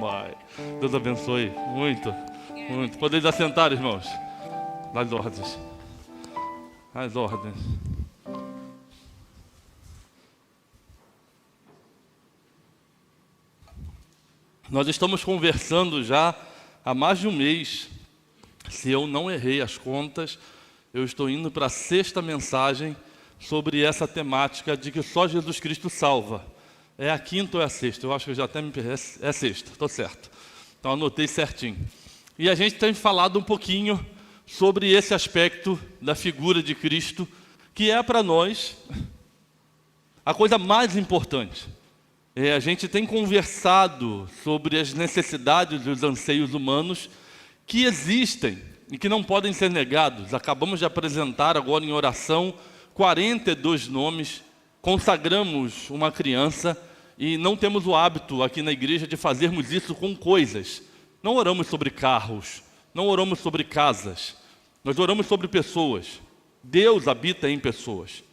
Pai. Deus abençoe. Muito, muito. Podeis assentar, irmãos. Nas ordens. As ordens. Nós estamos conversando já há mais de um mês. Se eu não errei as contas, eu estou indo para a 6ª mensagem sobre essa temática de que só Jesus Cristo salva. É a 5ª ou é a 6ª? Eu acho que eu já até me perdi. É a 6ª, estou certo. Então anotei certinho. E a gente tem falado um pouquinho sobre esse aspecto da figura de Cristo, que é para nós a coisa mais importante. A gente tem conversado sobre as necessidades e os anseios humanos que existem e que não podem ser negados. Acabamos de apresentar agora em oração 42 nomes, consagramos uma criança e não temos o hábito aqui na igreja de fazermos isso com coisas. Não oramos sobre carros, não oramos sobre casas, nós oramos sobre pessoas. Deus habita em pessoas.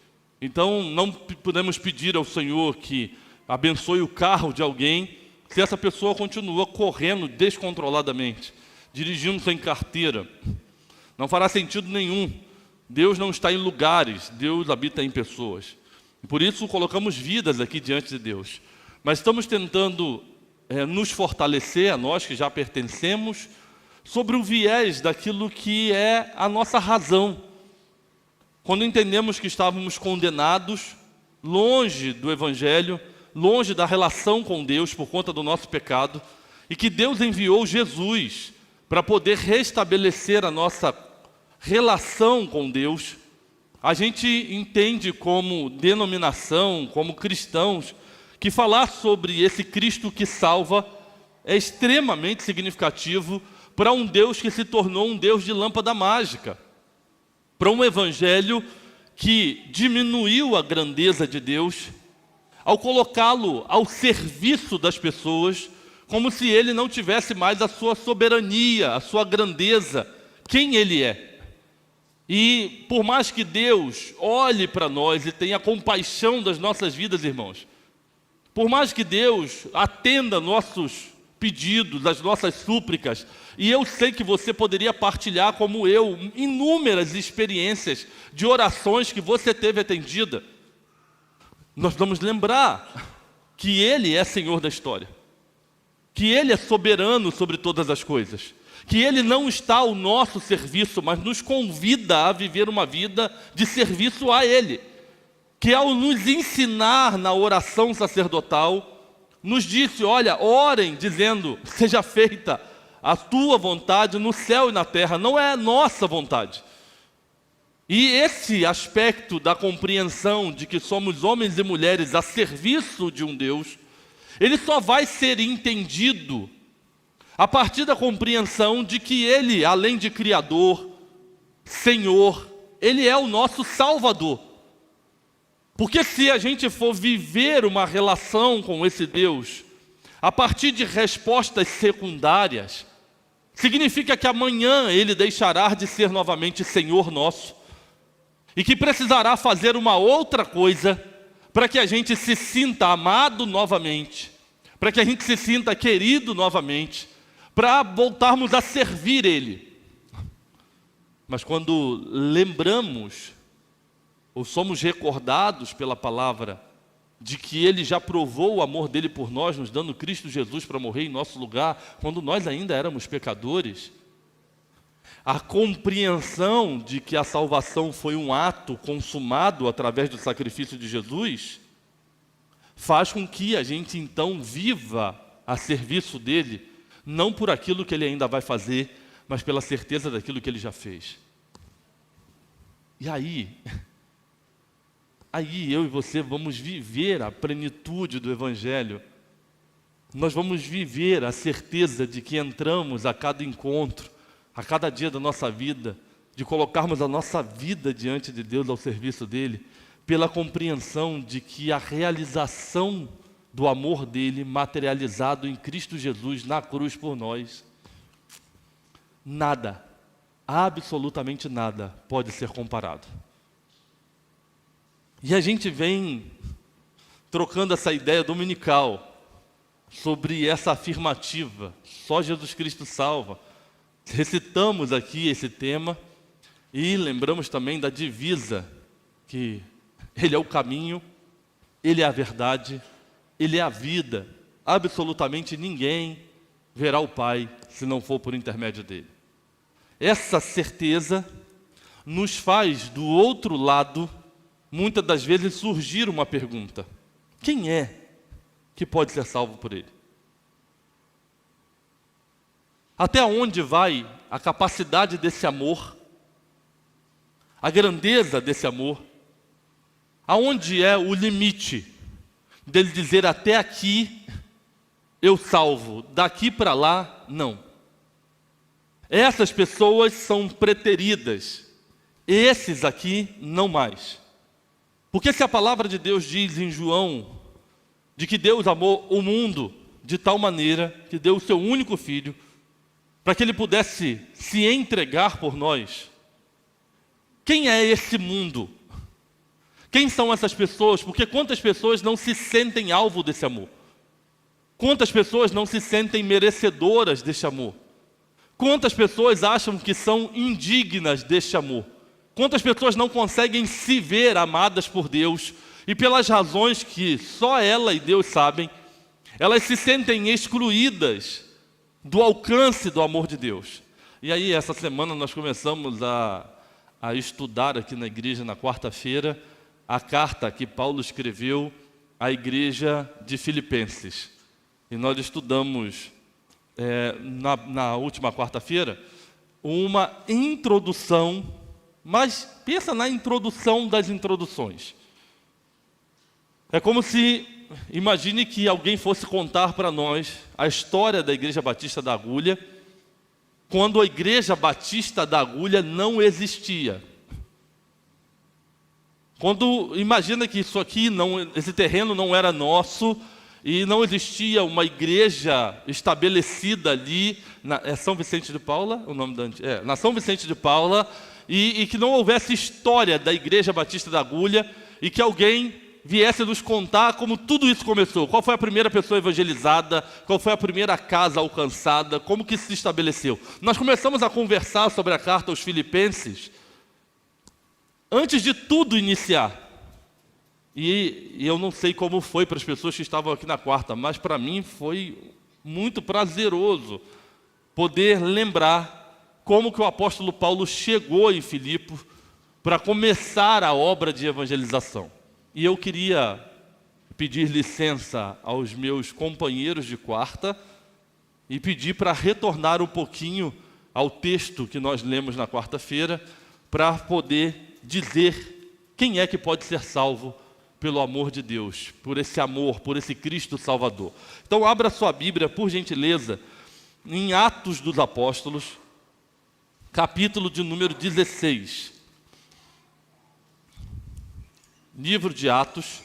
Então não podemos pedir ao Senhor que abençoe o carro de alguém se essa pessoa continua correndo descontroladamente, dirigindo sem carteira. Não fará sentido nenhum. Deus não está em lugares, Deus habita em pessoas. E por isso colocamos vidas aqui diante de Deus. Mas estamos tentando nos fortalecer, a nós que já pertencemos, sobre o viés daquilo que é a nossa razão. Quando entendemos que estávamos condenados, longe do Evangelho, longe da relação com Deus por conta do nosso pecado, e que Deus enviou Jesus para poder restabelecer a nossa relação com Deus, a gente entende como denominação, como cristãos, que falar sobre esse Cristo que salva é extremamente significativo para um Deus que se tornou um Deus de lâmpada mágica, para um evangelho que diminuiu a grandeza de Deus ao colocá-lo ao serviço das pessoas, como se ele não tivesse mais a sua soberania, a sua grandeza, quem ele é. E por mais que Deus olhe para nós e tenha compaixão das nossas vidas, irmãos, por mais que Deus atenda nossos pedidos, as nossas súplicas, e eu sei que você poderia partilhar, como eu, inúmeras experiências de orações que você teve atendida, nós vamos lembrar que Ele é Senhor da história, que Ele é soberano sobre todas as coisas, que Ele não está ao nosso serviço, mas nos convida a viver uma vida de serviço a Ele, que ao nos ensinar na oração sacerdotal, nos disse, olha, orem dizendo, seja feita a tua vontade no céu e na terra, não é a nossa vontade. E esse aspecto da compreensão de que somos homens e mulheres a serviço de um Deus, ele só vai ser entendido a partir da compreensão de que Ele, além de Criador, Senhor, Ele é o nosso Salvador. Porque se a gente for viver uma relação com esse Deus, a partir de respostas secundárias, significa que amanhã Ele deixará de ser novamente Senhor nosso, e que precisará fazer uma outra coisa, para que a gente se sinta amado novamente, para que a gente se sinta querido novamente, para voltarmos a servir Ele. Mas quando lembramos, ou somos recordados pela palavra, de que Ele já provou o amor dEle por nós, nos dando Cristo Jesus para morrer em nosso lugar, quando nós ainda éramos pecadores, a compreensão de que a salvação foi um ato consumado através do sacrifício de Jesus, faz com que a gente então viva a serviço dEle, não por aquilo que Ele ainda vai fazer, mas pela certeza daquilo que Ele já fez. E aí eu e você vamos viver a plenitude do Evangelho. Nós vamos viver a certeza de que entramos a cada encontro, a cada dia da nossa vida, de colocarmos a nossa vida diante de Deus ao serviço dEle, pela compreensão de que a realização do amor dEle materializado em Cristo Jesus na cruz por nós, nada, absolutamente nada pode ser comparado. E a gente vem trocando essa ideia dominical sobre essa afirmativa, só Jesus Cristo salva. Recitamos aqui esse tema e lembramos também da divisa, que Ele é o caminho, Ele é a verdade, Ele é a vida. Absolutamente ninguém verá o Pai se não for por intermédio dEle. Essa certeza nos faz, do outro lado, muitas das vezes surgir uma pergunta: quem é que pode ser salvo por Ele? Até onde vai a capacidade desse amor, a grandeza desse amor? Aonde é o limite dele dizer até aqui eu salvo, daqui para lá não? Essas pessoas são preteridas, esses aqui não mais. Porque se a palavra de Deus diz em João de que Deus amou o mundo de tal maneira que deu o seu único filho para que ele pudesse se entregar por nós, quem é esse mundo? Quem são essas pessoas? Porque quantas pessoas não se sentem alvo desse amor? Quantas pessoas não se sentem merecedoras desse amor? Quantas pessoas acham que são indignas deste amor? Quantas pessoas não conseguem se ver amadas por Deus e pelas razões que só ela e Deus sabem, elas se sentem excluídas do alcance do amor de Deus? E aí, essa semana nós começamos a estudar aqui na igreja, na quarta-feira, a carta que Paulo escreveu à igreja de Filipenses. E nós estudamos na última quarta-feira uma introdução, mas pensa na introdução das introduções. É como se, imagine que alguém fosse contar para nós a história da Igreja Batista da Agulha, quando a Igreja Batista da Agulha não existia. Imagina que isso aqui, esse terreno não era nosso, e não existia uma igreja estabelecida ali, São Vicente de Paula, o nome na São Vicente de Paula, e que não houvesse história da Igreja Batista da Agulha, e que alguém viesse nos contar como tudo isso começou. Qual foi a primeira pessoa evangelizada, qual foi a primeira casa alcançada, como que isso se estabeleceu. Nós começamos a conversar sobre a carta aos Filipenses, antes de tudo iniciar. E eu não sei como foi para as pessoas que estavam aqui na quarta, mas para mim foi muito prazeroso poder lembrar como que o apóstolo Paulo chegou em Filipos para começar a obra de evangelização. E eu queria pedir licença aos meus companheiros de quarta e pedir para retornar um pouquinho ao texto que nós lemos na quarta-feira, para poder dizer quem é que pode ser salvo pelo amor de Deus, por esse amor, por esse Cristo Salvador. Então abra sua Bíblia, por gentileza, em Atos dos Apóstolos, capítulo de número 16. Livro de Atos,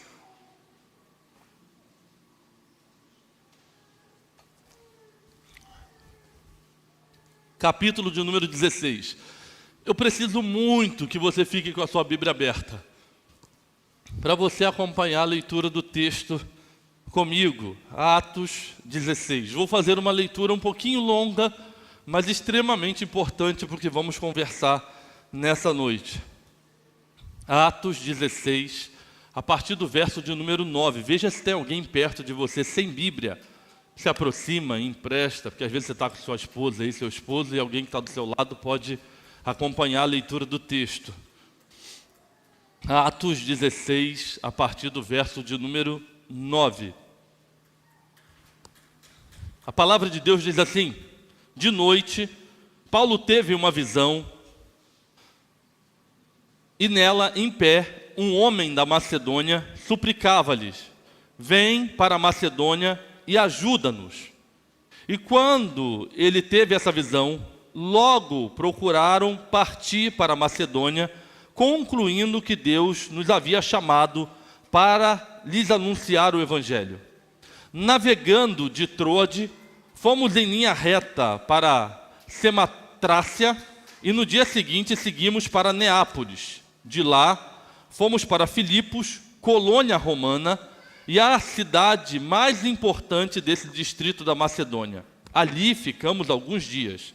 capítulo de número 16. Eu preciso muito que você fique com a sua Bíblia aberta, para você acompanhar a leitura do texto comigo. Atos 16. Vou fazer uma leitura um pouquinho longa, mas extremamente importante, porque vamos conversar nessa noite. Atos 16, a partir do verso de número 9. Veja se tem alguém perto de você sem Bíblia. Se aproxima, empresta, porque às vezes você está com sua esposa aí, seu esposo, e alguém que está do seu lado pode acompanhar a leitura do texto. Atos 16, a partir do verso de número 9. A palavra de Deus diz assim: de noite, Paulo teve uma visão, e nela, em pé, um homem da Macedônia suplicava-lhes: vem para a Macedônia e ajuda-nos. E quando ele teve essa visão, logo procuraram partir para a Macedônia, concluindo que Deus nos havia chamado para lhes anunciar o Evangelho. Navegando de Troade, fomos em linha reta para Samatrácia e no dia seguinte seguimos para Neápolis. De lá, fomos para Filipos, colônia romana, e a cidade mais importante desse distrito da Macedônia. Ali ficamos alguns dias.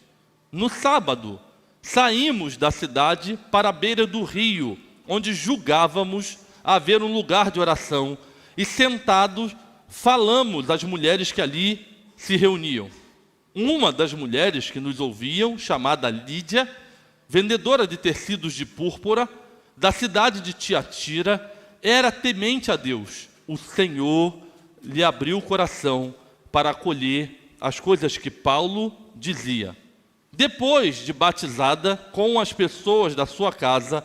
No sábado, saímos da cidade para a beira do rio, onde julgávamos haver um lugar de oração, e sentados falamos às mulheres que ali se reuniam. Uma das mulheres que nos ouviam, chamada Lídia, vendedora de tecidos de púrpura, da cidade de Tiatira, era temente a Deus. O Senhor lhe abriu o coração para acolher as coisas que Paulo dizia. Depois de batizada com as pessoas da sua casa,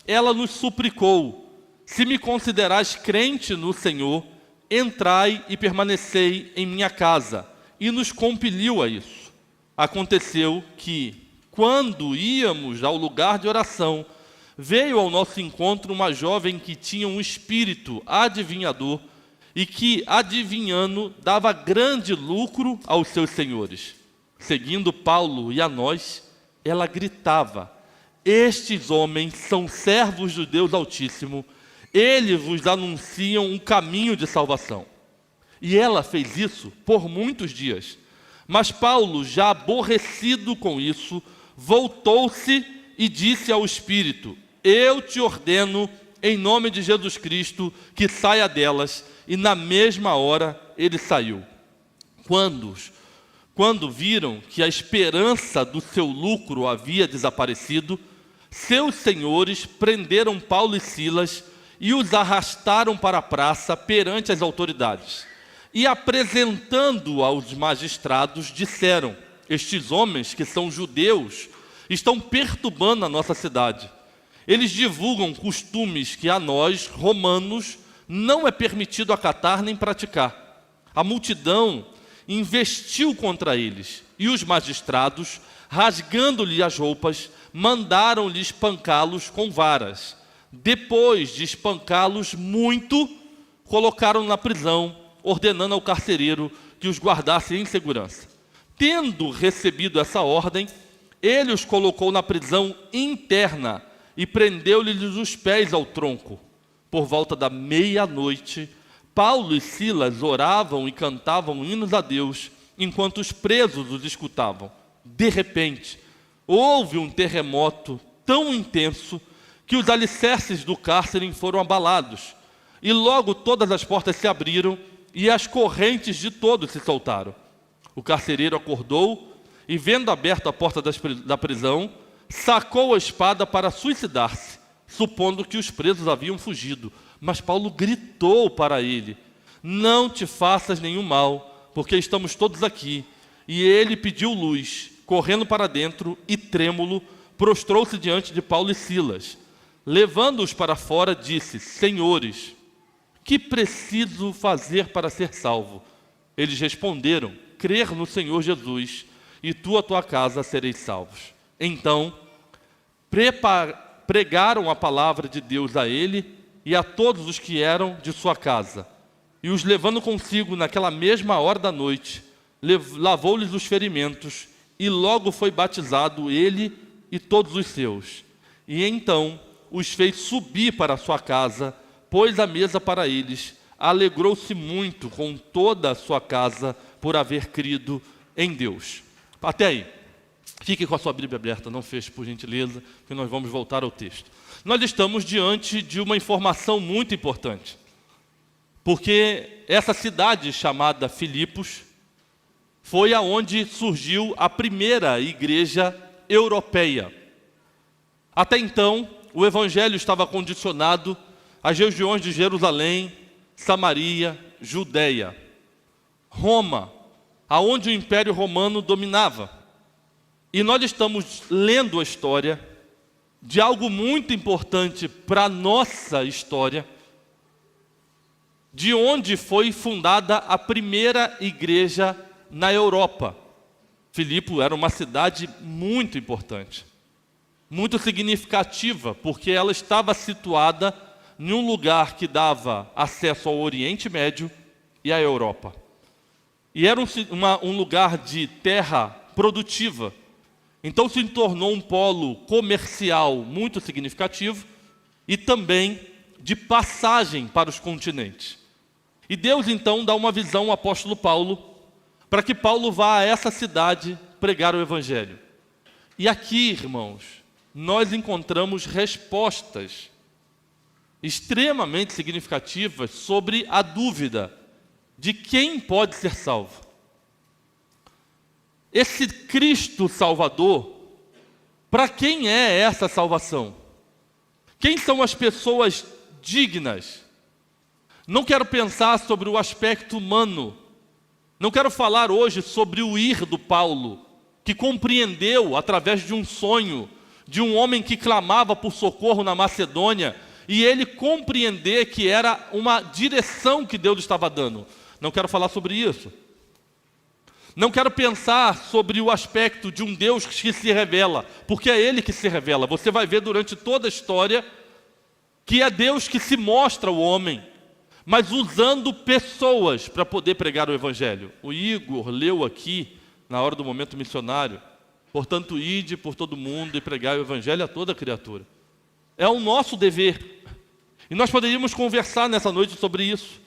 ela nos suplicou: se me considerais crente no Senhor, entrai e permanecei em minha casa, e nos compeliu a isso. Aconteceu que, quando íamos ao lugar de oração, veio ao nosso encontro uma jovem que tinha um espírito adivinhador e que, adivinhando, dava grande lucro aos seus senhores. Seguindo Paulo e a nós, ela gritava: estes homens são servos do Deus Altíssimo, eles vos anunciam um caminho de salvação. E ela fez isso por muitos dias. Mas Paulo, já aborrecido com isso, voltou-se e disse ao espírito: eu te ordeno, em nome de Jesus Cristo, que saia delas. E na mesma hora ele saiu. Quando viram que a esperança do seu lucro havia desaparecido, seus senhores prenderam Paulo e Silas e os arrastaram para a praça perante as autoridades. E apresentando-o aos magistrados, disseram: estes homens, que são judeus, estão perturbando a nossa cidade. Eles divulgam costumes que a nós, romanos, não é permitido acatar nem praticar. A multidão investiu contra eles, e os magistrados, rasgando-lhe as roupas, mandaram-lhe espancá-los com varas. Depois de espancá-los muito, colocaram na prisão, ordenando ao carcereiro que os guardasse em segurança. Tendo recebido essa ordem, ele os colocou na prisão interna e prendeu-lhes os pés ao tronco. Por volta da meia-noite, Paulo e Silas oravam e cantavam hinos a Deus, enquanto os presos os escutavam. De repente, houve um terremoto tão intenso que os alicerces do cárcere foram abalados, e logo todas as portas se abriram e as correntes de todos se soltaram. O carcereiro acordou e, vendo aberta a porta da prisão, sacou a espada para suicidar-se, supondo que os presos haviam fugido. Mas Paulo gritou para ele: não te faças nenhum mal, porque estamos todos aqui. E ele pediu luz, correndo para dentro e trêmulo, prostrou-se diante de Paulo e Silas. Levando-os para fora, disse: senhores, que preciso fazer para ser salvo? Eles responderam: crer no Senhor Jesus, e tu e a tua casa sereis salvos. Então, pregaram a palavra de Deus a ele e a todos os que eram de sua casa. E os levando consigo naquela mesma hora da noite, lavou-lhes os ferimentos, e logo foi batizado ele e todos os seus. E então os fez subir para a sua casa, pôs a mesa para eles, alegrou-se muito com toda a sua casa por haver crido em Deus. Até aí. Fique com a sua Bíblia aberta, não feche por gentileza, porque nós vamos voltar ao texto. Nós estamos diante de uma informação muito importante, porque essa cidade chamada Filipos foi aonde surgiu a primeira igreja europeia. Até então, o evangelho estava condicionado às regiões de Jerusalém, Samaria, Judeia, Roma, aonde o Império Romano dominava. E nós estamos lendo a história de algo muito importante para a nossa história, de onde foi fundada a primeira igreja na Europa. Filipe era uma cidade muito importante, muito significativa, porque ela estava situada em um lugar que dava acesso ao Oriente Médio e à Europa. E era um lugar de terra produtiva. Então se tornou um polo comercial muito significativo e também de passagem para os continentes. E Deus então dá uma visão ao apóstolo Paulo, para que Paulo vá a essa cidade pregar o evangelho. E aqui, irmãos, nós encontramos respostas extremamente significativas sobre a dúvida de quem pode ser salvo. Esse Cristo Salvador, para quem é essa salvação? Quem são as pessoas dignas? Não quero pensar sobre o aspecto humano. Não quero falar hoje sobre o ir do Paulo, que compreendeu através de um sonho, de um homem que clamava por socorro na Macedônia, e ele compreender que era uma direção que Deus estava dando. Não quero falar sobre isso. Não quero pensar sobre o aspecto de um Deus que se revela, porque é Ele que se revela. Você vai ver durante toda a história que é Deus que se mostra ao homem, mas usando pessoas para poder pregar o Evangelho. O Igor leu aqui, na hora do momento missionário, portanto, ide por todo mundo e pregai o Evangelho a toda criatura. É o nosso dever. E nós poderíamos conversar nessa noite sobre isso,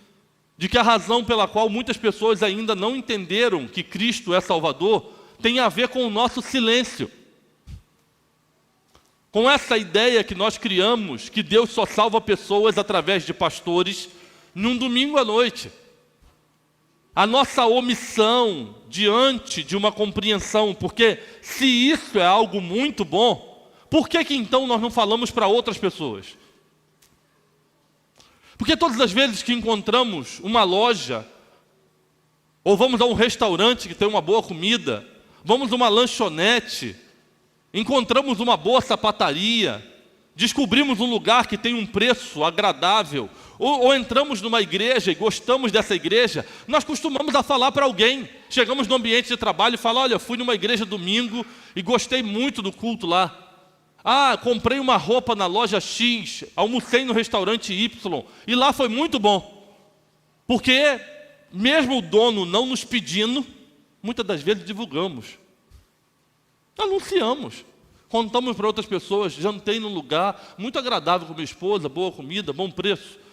de que a razão pela qual muitas pessoas ainda não entenderam que Cristo é Salvador tem a ver com o nosso silêncio. Com essa ideia que nós criamos, que Deus só salva pessoas através de pastores, num domingo à noite. A nossa omissão diante de uma compreensão, porque se isso é algo muito bom, por que então nós não falamos para outras pessoas? Porque todas as vezes que encontramos uma loja, ou vamos a um restaurante que tem uma boa comida, vamos a uma lanchonete, encontramos uma boa sapataria, descobrimos um lugar que tem um preço agradável, ou entramos numa igreja e gostamos dessa igreja, nós costumamos a falar para alguém. Chegamos no ambiente de trabalho e falamos: olha, fui numa igreja domingo e gostei muito do culto lá. Ah, comprei uma roupa na loja X, almocei no restaurante Y, e lá foi muito bom. Porque, mesmo o dono não nos pedindo, muitas das vezes divulgamos, anunciamos, contamos para outras pessoas: jantei num lugar muito agradável com minha esposa, boa comida, bom preço.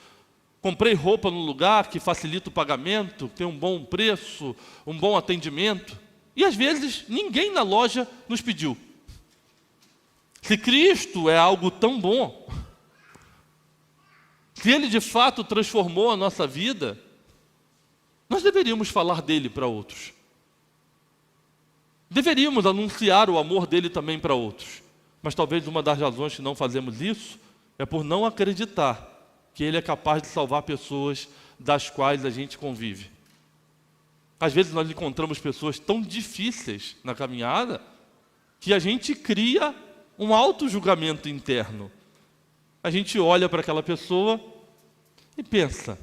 Comprei roupa num lugar que facilita o pagamento, tem um bom preço, um bom atendimento. E às vezes ninguém na loja nos pediu. Se Cristo é algo tão bom, se Ele de fato transformou a nossa vida, nós deveríamos falar dele para outros. Deveríamos anunciar o amor dele também para outros. Mas talvez uma das razões que não fazemos isso é por não acreditar que Ele é capaz de salvar pessoas das quais a gente convive. Às vezes nós encontramos pessoas tão difíceis na caminhada que a gente cria um auto-julgamento interno. A gente olha para aquela pessoa e pensa: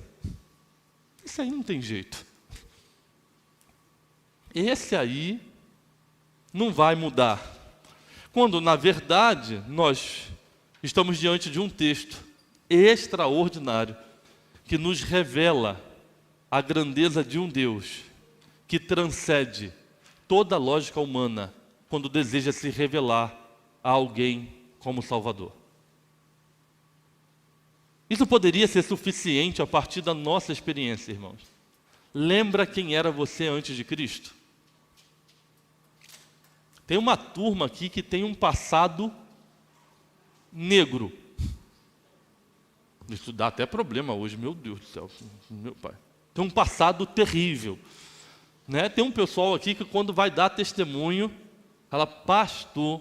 esse aí não tem jeito. Esse aí não vai mudar. Quando, na verdade, nós estamos diante de um texto extraordinário que nos revela a grandeza de um Deus que transcende toda a lógica humana quando deseja se revelar a alguém como Salvador. Isso poderia ser suficiente a partir da nossa experiência, irmãos. Lembra quem era você antes de Cristo? Tem uma turma aqui que tem um passado negro. Isso dá até problema hoje, meu Deus do céu, meu pai. Tem um passado terrível. Né? Tem um pessoal aqui que quando vai dar testemunho, fala: pastor,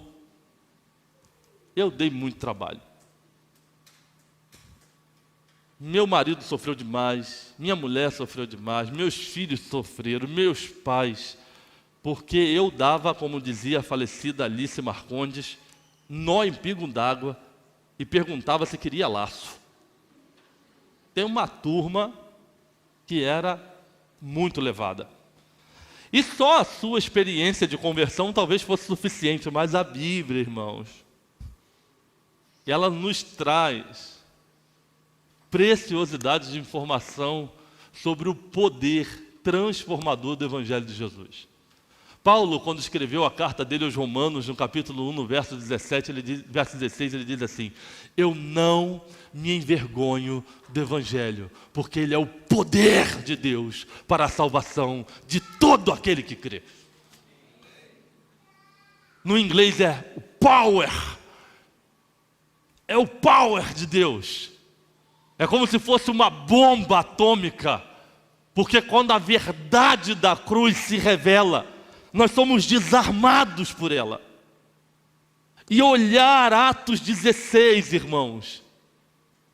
eu dei muito trabalho. Meu marido sofreu demais, minha mulher sofreu demais, meus filhos sofreram, meus pais, porque eu dava, como dizia a falecida Alice Marcondes, nó em pingo d'água e perguntava se queria laço. Tem uma turma que era muito levada. E só a sua experiência de conversão talvez fosse suficiente, mas a Bíblia, irmãos, ela nos traz preciosidades de informação sobre o poder transformador do Evangelho de Jesus. Paulo, quando escreveu a carta dele aos Romanos, no capítulo 1, no verso 17, verso 16, ele diz assim: eu não me envergonho do Evangelho, porque ele é o poder de Deus para a salvação de todo aquele que crê. No inglês é o power. É o power de Deus. É como se fosse uma bomba atômica. Porque quando a verdade da cruz se revela, nós somos desarmados por ela. E olhar Atos 16, irmãos,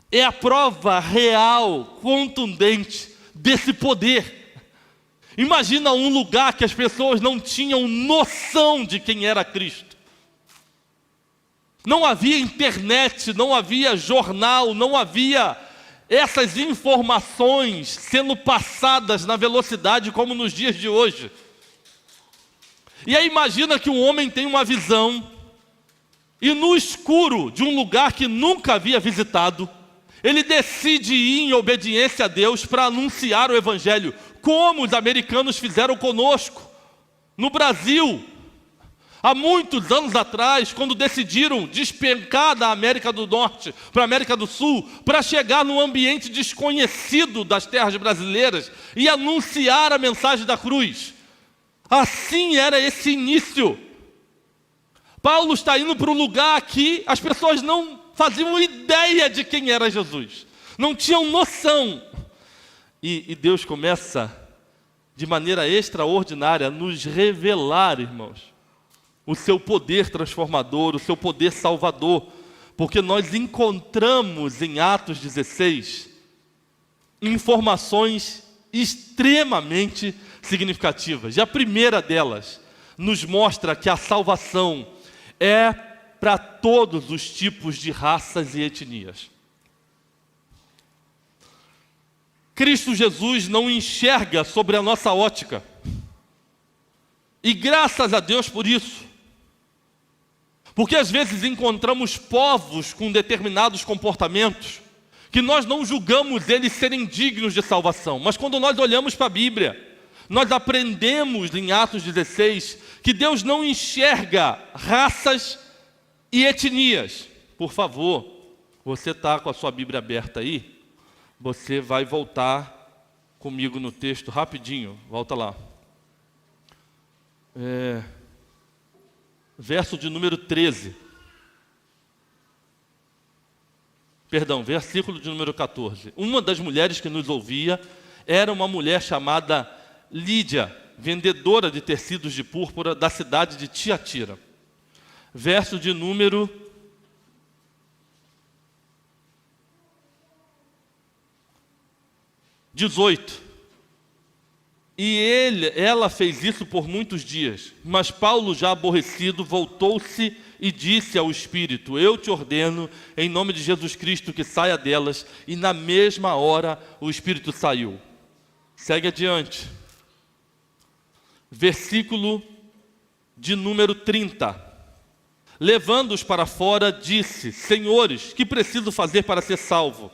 é a prova real, contundente desse poder. Imagina um lugar que as pessoas não tinham noção de quem era Cristo. Não havia internet, não havia jornal, não havia essas informações sendo passadas na velocidade como nos dias de hoje. E aí imagina que um homem tem uma visão e no escuro de um lugar que nunca havia visitado, ele decide ir em obediência a Deus para anunciar o Evangelho, como os americanos fizeram conosco. No Brasil, há muitos anos atrás, quando decidiram despencar da América do Norte para a América do Sul, para chegar num ambiente desconhecido das terras brasileiras e anunciar a mensagem da cruz. Assim era esse início. Paulo está indo para um lugar que as pessoas não faziam ideia de quem era Jesus, não tinham noção. E Deus começa, de maneira extraordinária, a nos revelar, irmãos, o seu poder transformador, o seu poder salvador, porque nós encontramos em Atos 16 informações extremamente significativas. E a primeira delas nos mostra que a salvação é para todos os tipos de raças e etnias. Cristo Jesus não enxerga sobre a nossa ótica. E graças a Deus por isso. Porque às vezes encontramos povos com determinados comportamentos que nós não julgamos eles serem dignos de salvação. Mas quando nós olhamos para a Bíblia, nós aprendemos em Atos 16 que Deus não enxerga raças e etnias. Por favor, você está com a sua Bíblia aberta aí? Você vai voltar comigo no texto rapidinho. Volta lá. Verso de número 13. Perdão, versículo de número 14. Uma das mulheres que nos ouvia era uma mulher chamada Lídia, vendedora de tecidos de púrpura da cidade de Tiatira. Verso de número 18. Ela fez isso por muitos dias, mas Paulo, já aborrecido, voltou-se e disse ao Espírito: eu te ordeno, em nome de Jesus Cristo, que saia delas. E na mesma hora o Espírito saiu. Segue adiante. Versículo de número 30. Levando-os para fora, disse: senhores, que preciso fazer para ser salvo?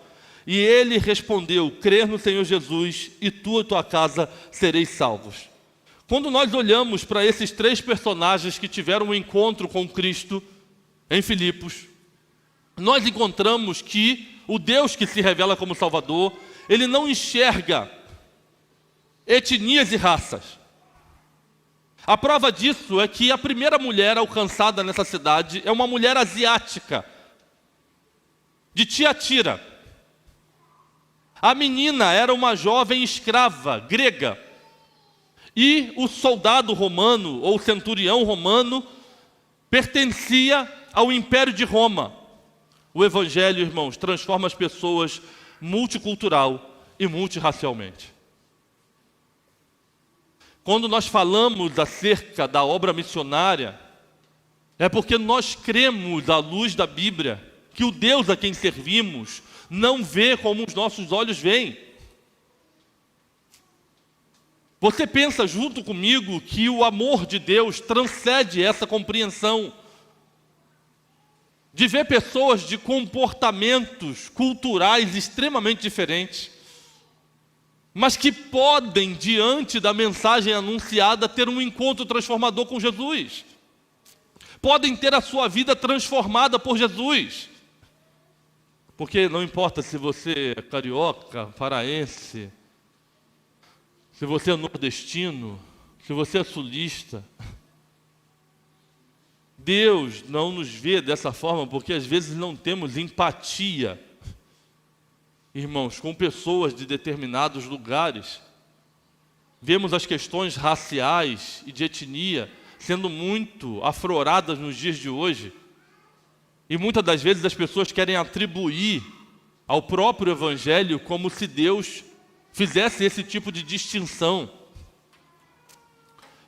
E ele respondeu: crer no Senhor Jesus, e tu e tua casa sereis salvos. Quando nós olhamos para esses três personagens que tiveram um encontro com Cristo em Filipos, nós encontramos que o Deus que se revela como Salvador, ele não enxerga etnias e raças. A prova disso é que a primeira mulher alcançada nessa cidade é uma mulher asiática, de Tiatira. A menina era uma jovem escrava grega. E o soldado romano, ou centurião romano, pertencia ao Império de Roma. O Evangelho, irmãos, transforma as pessoas multicultural e multirracialmente. Quando nós falamos acerca da obra missionária, é porque nós cremos, à luz da Bíblia, que o Deus a quem servimos não vê como os nossos olhos veem. Você pensa junto comigo que o amor de Deus transcende essa compreensão de ver pessoas de comportamentos culturais extremamente diferentes, mas que podem, diante da mensagem anunciada, ter um encontro transformador com Jesus. Podem ter a sua vida transformada por Jesus. Porque não importa se você é carioca, paraense, se você é nordestino, se você é sulista, Deus não nos vê dessa forma porque às vezes não temos empatia, irmãos, com pessoas de determinados lugares. Vemos as questões raciais e de etnia sendo muito afloradas nos dias de hoje. E muitas das vezes as pessoas querem atribuir ao próprio Evangelho como se Deus fizesse esse tipo de distinção.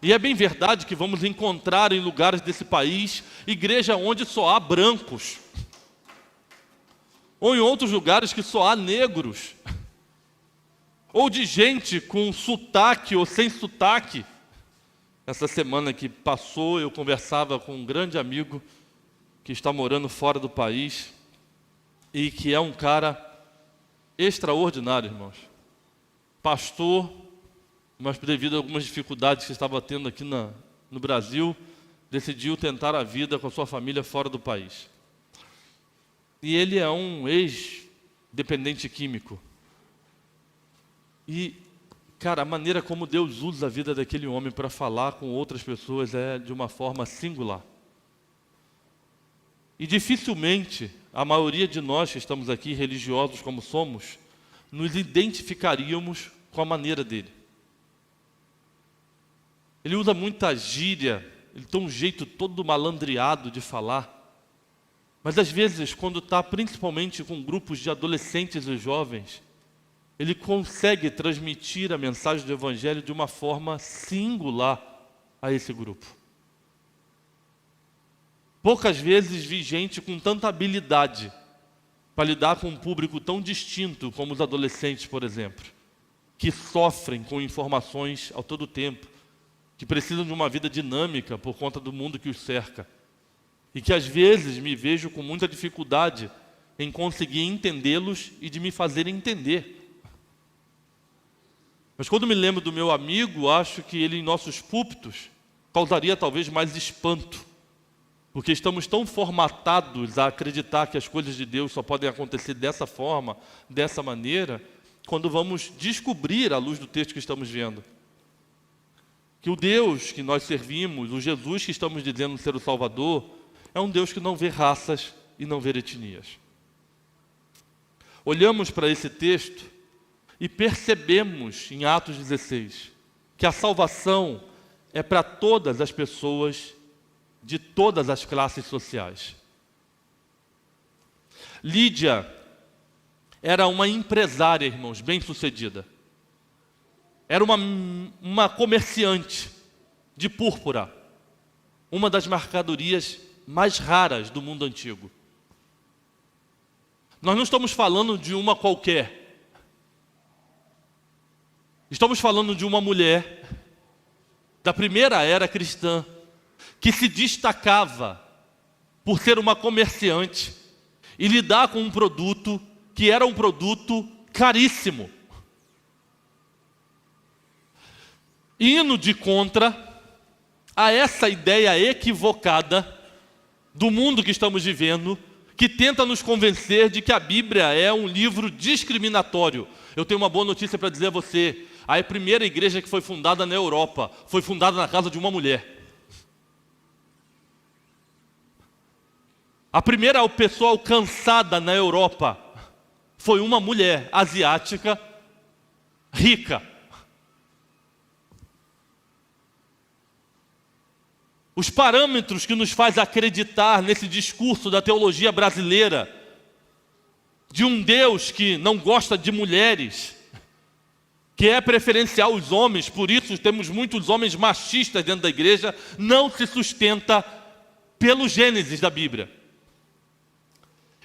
E é bem verdade que vamos encontrar em lugares desse país igreja onde só há brancos, ou em outros lugares que só há negros, ou de gente com sotaque ou sem sotaque. Essa semana que passou eu conversava com um grande amigo que está morando fora do país e que é um cara extraordinário, irmãos. Pastor, mas devido a algumas dificuldades que estava tendo aqui no Brasil, decidiu tentar a vida com a sua família fora do país. E ele é um ex-dependente químico. E, cara, a maneira como Deus usa a vida daquele homem para falar com outras pessoas é de uma forma singular. E dificilmente a maioria de nós que estamos aqui, religiosos como somos, nos identificaríamos com a maneira dele. Ele usa muita gíria, ele tem um jeito todo malandreado de falar. Mas às vezes, quando está principalmente com grupos de adolescentes e jovens, ele consegue transmitir a mensagem do Evangelho de uma forma singular a esse grupo. Poucas vezes vi gente com tanta habilidade para lidar com um público tão distinto como os adolescentes, por exemplo, que sofrem com informações ao todo tempo, que precisam de uma vida dinâmica por conta do mundo que os cerca, e que às vezes me vejo com muita dificuldade em conseguir entendê-los e de me fazer entender. Mas quando me lembro do meu amigo, acho que ele em nossos púlpitos causaria talvez mais espanto, porque estamos tão formatados a acreditar que as coisas de Deus só podem acontecer dessa forma, dessa maneira, quando vamos descobrir à luz do texto que estamos vendo que o Deus que nós servimos, o Jesus que estamos dizendo ser o Salvador, é um Deus que não vê raças e não vê etnias. Olhamos para esse texto e percebemos em Atos 16 que a salvação é para todas as pessoas de todas as classes sociais. Lídia era uma empresária, irmãos, bem-sucedida. Era uma comerciante de púrpura, uma das mercadorias mais raras do mundo antigo. Nós não estamos falando de uma qualquer. Estamos falando de uma mulher da primeira era cristã, que se destacava por ser uma comerciante e lidar com um produto que era um produto caríssimo. Indo de contra a essa ideia equivocada do mundo que estamos vivendo, que tenta nos convencer de que a Bíblia é um livro discriminatório. Eu tenho uma boa notícia para dizer a você. A primeira igreja que foi fundada na Europa foi fundada na casa de uma mulher. A primeira pessoa alcançada na Europa foi uma mulher asiática, rica. Os parâmetros que nos faz acreditar nesse discurso da teologia brasileira, de um Deus que não gosta de mulheres, que é preferencial aos homens, por isso temos muitos homens machistas dentro da igreja, não se sustenta pelo Gênesis da Bíblia.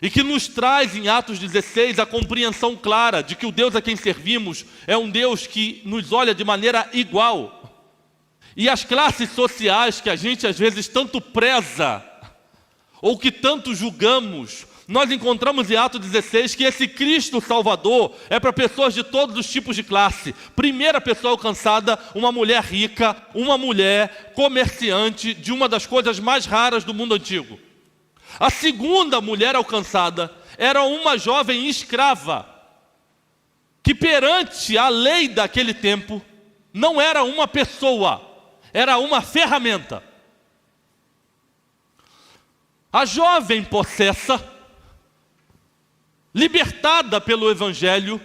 E que nos traz em Atos 16 a compreensão clara de que o Deus a quem servimos é um Deus que nos olha de maneira igual. E as classes sociais que a gente às vezes tanto preza, ou que tanto julgamos Nós encontramos em Atos 16 que esse Cristo Salvador é para pessoas de todos os tipos de classe. Primeira pessoa alcançada, uma mulher rica, uma mulher comerciante de uma das coisas mais raras do mundo antigo. A segunda mulher alcançada era uma jovem escrava, que perante a lei daquele tempo, não era uma pessoa, era uma ferramenta. A jovem possessa, libertada pelo Evangelho,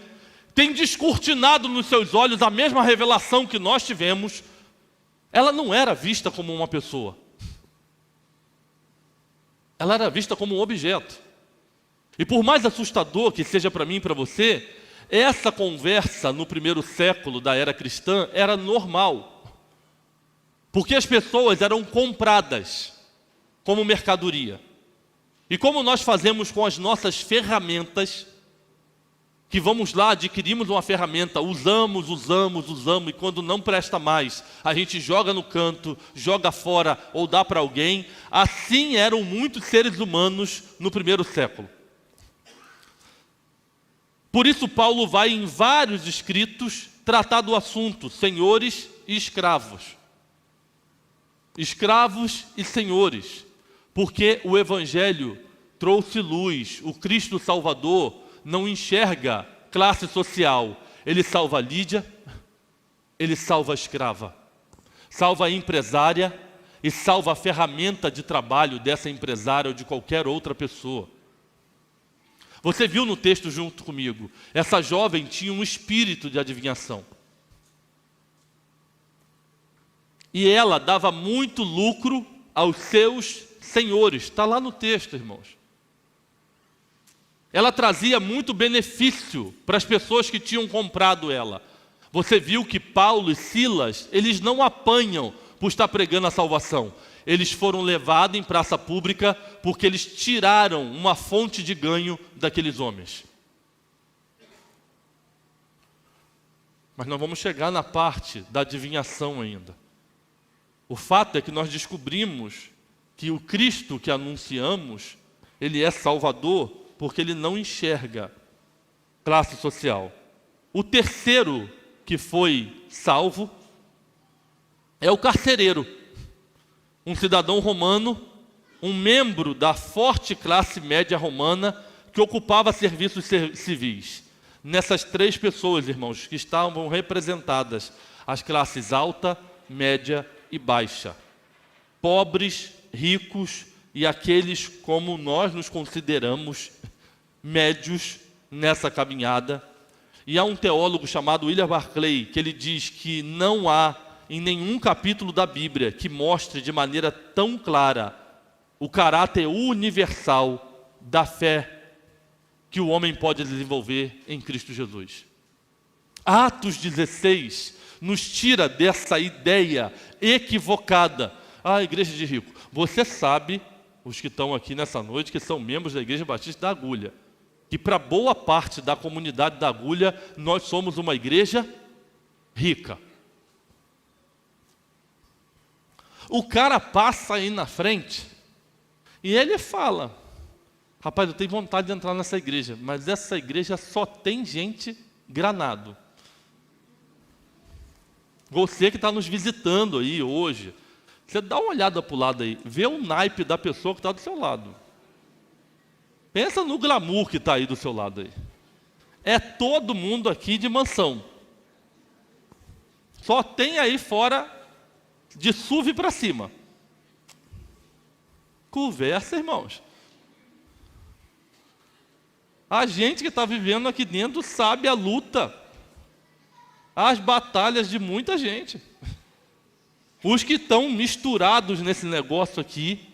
tem descortinado nos seus olhos a mesma revelação que nós tivemos. Ela não era vista como uma pessoa. Ela era vista como um objeto. E por mais assustador que seja para mim e para você, essa conversa no primeiro século da era cristã era normal. Porque as pessoas eram compradas como mercadoria. E como nós fazemos com as nossas ferramentas, que vamos lá, adquirimos uma ferramenta, usamos, e quando não presta mais, a gente joga no canto, joga fora ou dá para alguém. Assim eram muitos seres humanos no primeiro século. Por isso Paulo vai em vários escritos tratar do assunto, senhores e escravos. Escravos e senhores. Porque o Evangelho trouxe luz, o Cristo Salvador não enxerga classe social. Ele salva a Lídia, ele salva a escrava, salva a empresária e salva a ferramenta de trabalho dessa empresária ou de qualquer outra pessoa. Você viu no texto junto comigo, essa jovem tinha um espírito de adivinhação. E ela dava muito lucro aos seus senhores. Está lá no texto, irmãos. Ela trazia muito benefício para as pessoas que tinham comprado ela. Você viu que Paulo e Silas, eles não apanham por estar pregando a salvação. Eles foram levados em praça pública porque eles tiraram uma fonte de ganho daqueles homens. Mas nós vamos chegar na parte da adivinhação ainda. O fato é que nós descobrimos que o Cristo que anunciamos, ele é Salvador porque ele não enxerga classe social. O terceiro que foi salvo é o carcereiro, um cidadão romano, um membro da forte classe média romana que ocupava serviços civis. Nessas três pessoas, irmãos, que estavam representadas as classes alta, média e baixa. Pobres, ricos e aqueles como nós nos consideramos médios nessa caminhada. E há um teólogo chamado William Barclay que ele diz que não há em nenhum capítulo da Bíblia que mostre de maneira tão clara o caráter universal da fé que o homem pode desenvolver em Cristo Jesus. Atos 16 nos tira dessa ideia equivocada. Ah, igreja de rico. Você sabe, os que estão aqui nessa noite, que são membros da Igreja Batista da Agulha, que para boa parte da comunidade da Agulha, nós somos uma igreja rica. O cara passa aí na frente e ele fala: rapaz, eu tenho vontade de entrar nessa igreja, mas essa igreja só tem gente granado. Você que está nos visitando aí hoje, você dá uma olhada para o lado aí, vê o naipe da pessoa que está do seu lado. Pensa no glamour que está aí do seu lado aí. É todo mundo aqui de mansão. Só tem aí fora de SUV para cima. Conversa, irmãos. A gente que está vivendo aqui dentro sabe a luta, as batalhas de muita gente. Os que estão misturados nesse negócio aqui,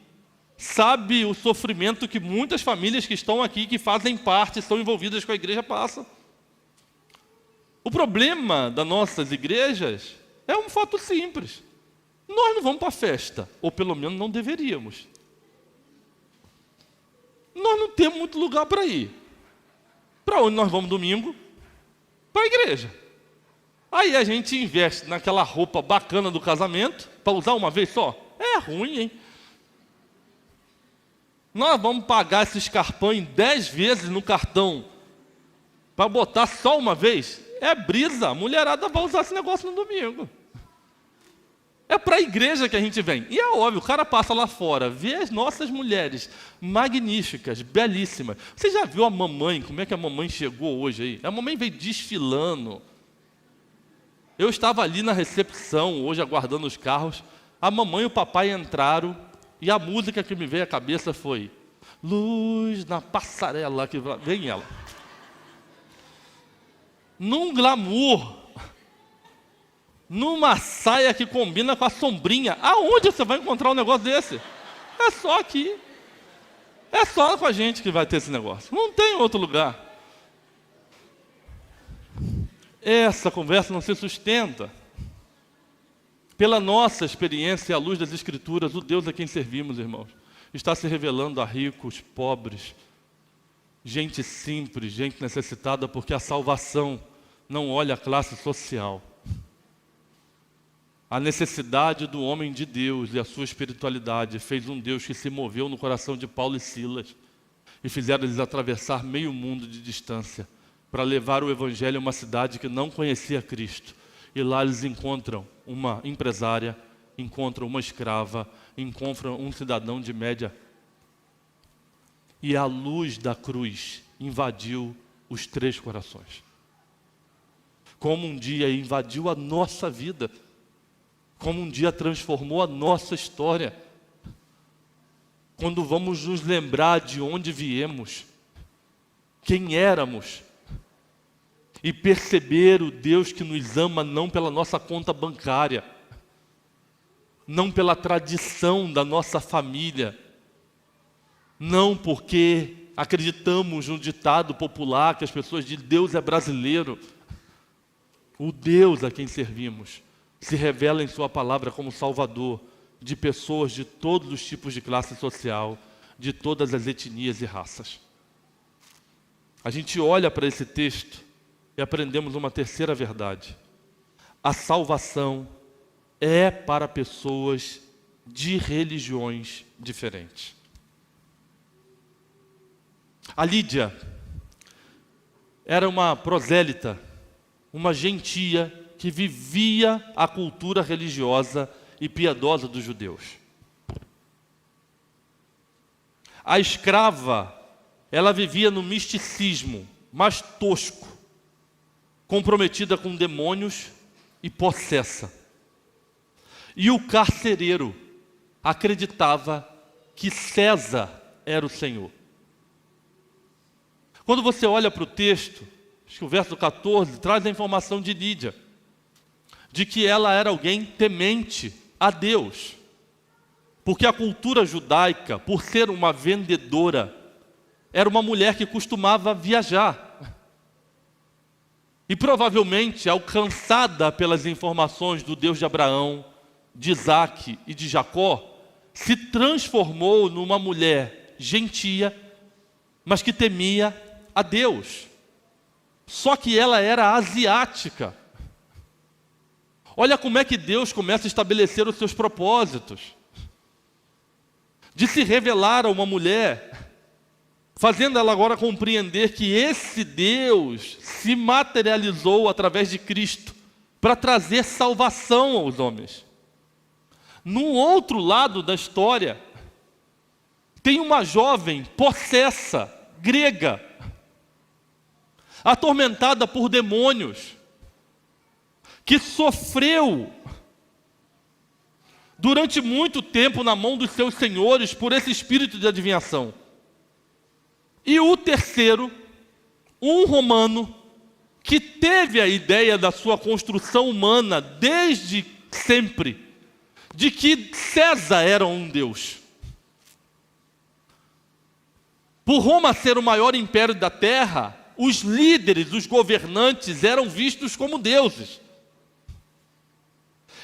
sabe o sofrimento que muitas famílias que estão aqui, que fazem parte, estão envolvidas com a igreja, passam. O problema das nossas igrejas é um fato simples. Nós não vamos para a festa, ou pelo menos não deveríamos. Nós não temos muito lugar para ir. Para onde nós vamos domingo? Para a igreja. Aí a gente investe naquela roupa bacana do casamento, para usar uma vez só. É ruim, hein? nós vamos pagar esse escarpão em 10 vezes no cartão para botar só uma vez? É brisa, a mulherada vai usar esse negócio no domingo. É para a igreja que a gente vem. E é óbvio, o cara passa lá fora, vê as nossas mulheres magníficas, belíssimas. Você já viu a mamãe, como é que a mamãe chegou hoje aí? A mamãe veio desfilando. Eu estava ali na recepção, hoje aguardando os carros. A mamãe e o papai entraram e a música que me veio à cabeça foi Luz na passarela, que vem ela. Num glamour, numa saia que combina com a sombrinha. Aonde você vai encontrar um negócio desse? É só aqui. É só com a gente que vai ter esse negócio. Não tem outro lugar. Essa conversa não se sustenta pela nossa experiência e à luz das Escrituras. O Deus a quem servimos, irmãos, está se revelando a ricos, pobres, gente simples, gente necessitada, porque a salvação não olha a classe social. A necessidade do homem de Deus e a sua espiritualidade fez um Deus que se moveu no coração de Paulo e Silas e fizeram eles atravessar meio mundo de distância para levar o evangelho a uma cidade que não conhecia Cristo. E lá eles encontram uma empresária, encontram uma escrava, encontram um cidadão de média. E a luz da cruz invadiu os 3 corações. Como um dia invadiu a nossa vida, como um dia transformou a nossa história. Quando vamos nos lembrar de onde viemos, quem éramos, e perceber o Deus que nos ama não pela nossa conta bancária, não pela tradição da nossa família, não porque acreditamos no ditado popular que as pessoas dizem Deus é brasileiro. O Deus a quem servimos se revela em sua palavra como Salvador de pessoas de todos os tipos de classe social, de todas as etnias e raças. A gente olha para esse texto e aprendemos uma terceira verdade. A salvação é para pessoas de religiões diferentes. A Lídia era uma prosélita, uma gentia que vivia a cultura religiosa e piedosa dos judeus. A escrava, ela vivia no misticismo mais tosco, comprometida com demônios e possessa. E o carcereiro acreditava que César era o Senhor. Quando você olha para o texto, acho que o verso 14 traz a informação de Lídia, de que ela era alguém temente a Deus. Porque a cultura judaica, por ser uma vendedora, era uma mulher que costumava viajar. E provavelmente, alcançada pelas informações do Deus de Abraão, de Isaac e de Jacó, se transformou numa mulher gentia, mas que temia a Deus. Só que ela era asiática. Olha como é que Deus começa a estabelecer os seus propósitos. De se revelar a uma mulher, fazendo ela agora compreender que esse Deus se materializou através de Cristo para trazer salvação aos homens. No outro lado da história, tem uma jovem possessa, grega, atormentada por demônios, que sofreu durante muito tempo na mão dos seus senhores por esse espírito de adivinhação. E o terceiro, um romano, que teve a ideia da sua construção humana desde sempre, de que César era um deus. Por Roma ser o maior império da terra, os líderes, os governantes eram vistos como deuses.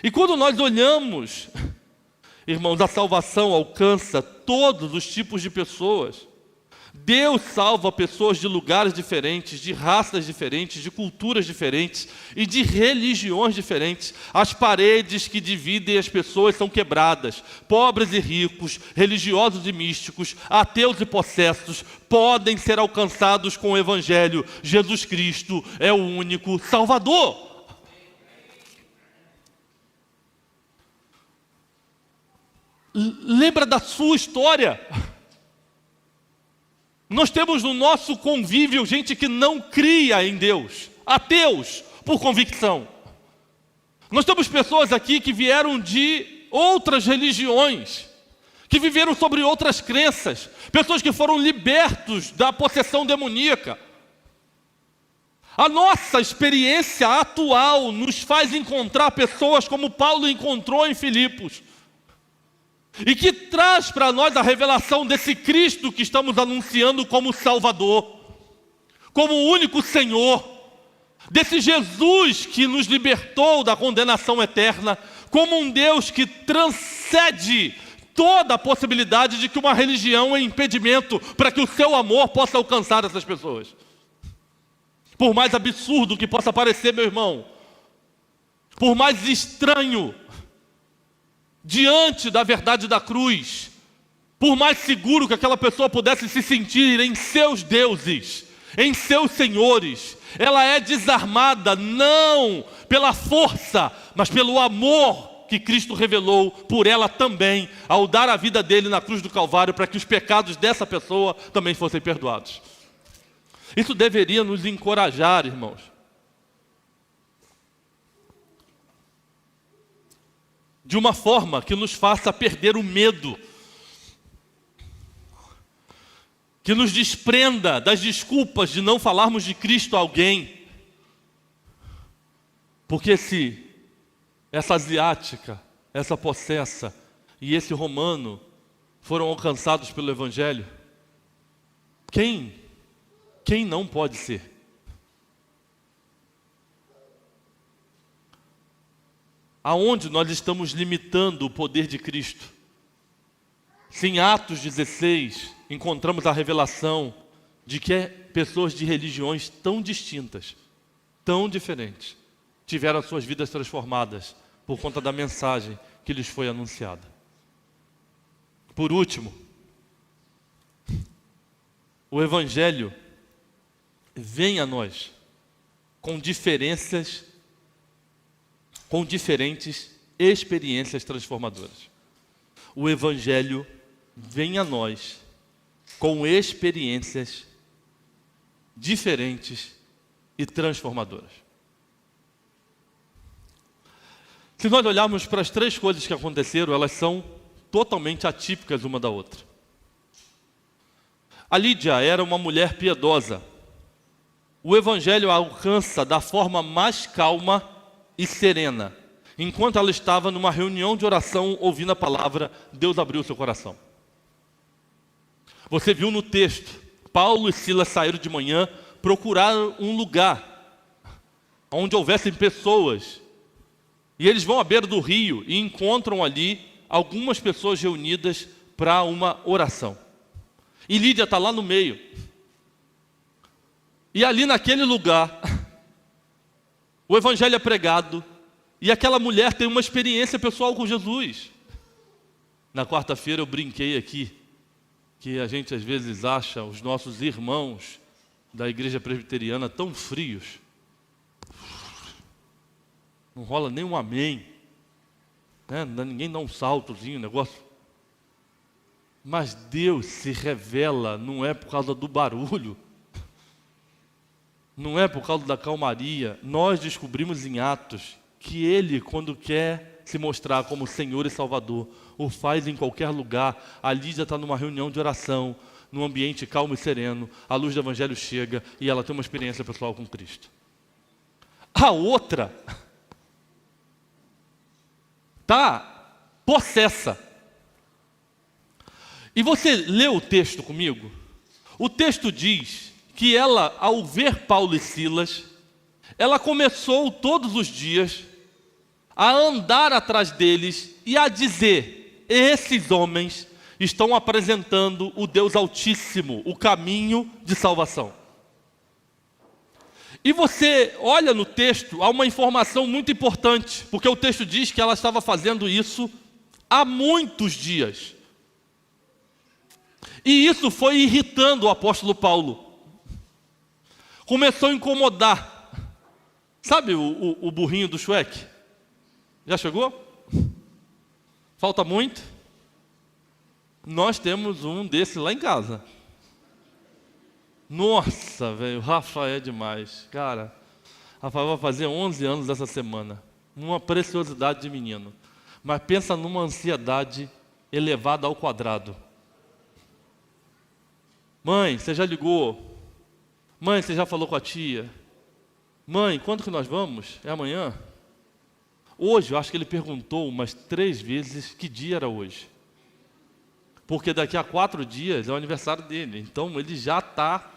E quando nós olhamos, irmãos, a salvação alcança todos os tipos de pessoas. Deus salva pessoas de lugares diferentes, de raças diferentes, de culturas diferentes e de religiões diferentes. As paredes que dividem as pessoas são quebradas. Pobres e ricos, religiosos e místicos, ateus e possessos podem ser alcançados com o Evangelho. Jesus Cristo é o único Salvador. Lembra da sua história? Nós temos no nosso convívio gente que não cria em Deus, ateus por convicção. Nós temos pessoas aqui que vieram de outras religiões, que viveram sobre outras crenças, pessoas que foram libertos da possessão demoníaca. A nossa experiência atual nos faz encontrar pessoas como Paulo encontrou em Filipos, e que traz para nós a revelação desse Cristo que estamos anunciando como Salvador, como o único Senhor, desse Jesus que nos libertou da condenação eterna, como um Deus que transcende toda a possibilidade de que uma religião é impedimento para que o seu amor possa alcançar essas pessoas. Por mais absurdo que possa parecer, meu irmão, por mais estranho, diante da verdade da cruz, por mais seguro que aquela pessoa pudesse se sentir em seus deuses, em seus senhores, ela é desarmada não pela força, mas pelo amor que Cristo revelou por ela também, ao dar a vida dele na cruz do Calvário, para que os pecados dessa pessoa também fossem perdoados. Isso deveria nos encorajar, irmãos. De uma forma que nos faça perder o medo, que nos desprenda das desculpas de não falarmos de Cristo a alguém. Porque se essa asiática, essa possessa e esse romano foram alcançados pelo Evangelho, quem não pode ser? Aonde nós estamos limitando o poder de Cristo? Se em Atos 16 encontramos a revelação de que pessoas de religiões tão distintas, tão diferentes, tiveram as suas vidas transformadas por conta da mensagem que lhes foi anunciada. Por último, o Evangelho vem a nós com diferentes experiências transformadoras. O Evangelho vem a nós com experiências diferentes e transformadoras. Se nós olharmos para as três coisas que aconteceram, elas são totalmente atípicas uma da outra. A Lídia era uma mulher piedosa. O Evangelho a alcança da forma mais calma e serena. Enquanto ela estava numa reunião de oração, ouvindo a palavra, Deus abriu seu coração. Você viu no texto, Paulo e Silas saíram de manhã, procuraram um lugar onde houvessem pessoas. E eles vão à beira do rio e encontram ali algumas pessoas reunidas para uma oração. E Lídia está lá no meio. E ali naquele lugar, o Evangelho é pregado, e aquela mulher tem uma experiência pessoal com Jesus. Na quarta-feira eu brinquei aqui, que a gente às vezes acha os nossos irmãos da igreja presbiteriana tão frios. Não rola nem um amém, né? Ninguém dá um saltozinho, negócio. Mas Deus se revela, não é por causa do barulho, não é por causa da calmaria. Nós descobrimos em Atos que Ele, quando quer se mostrar como Senhor e Salvador, o faz em qualquer lugar. A Lídia está numa reunião de oração, num ambiente calmo e sereno, a luz do Evangelho chega e ela tem uma experiência pessoal com Cristo. A outra está possessa. E você lê o texto comigo? O texto diz que ela, ao ver Paulo e Silas, ela começou todos os dias a andar atrás deles e a dizer: esses homens estão apresentando o Deus Altíssimo, o caminho de salvação. E você olha no texto, há uma informação muito importante, porque o texto diz que ela estava fazendo isso há muitos dias. E isso foi irritando o apóstolo Paulo. Começou a incomodar. Sabe o burrinho do Shrek? Já chegou? Falta muito? Nós temos um desse lá em casa. Nossa, velho, o Rafael é demais. Cara, Rafael vai fazer 11 anos essa semana. Uma preciosidade de menino. Mas pensa numa ansiedade elevada ao quadrado. Mãe, você já ligou? Mãe, você já falou com a tia? Mãe, quando que nós vamos? É amanhã? Hoje, eu acho que ele perguntou umas 3 vezes que dia era hoje. Porque daqui a 4 dias é o aniversário dele. Então ele já está,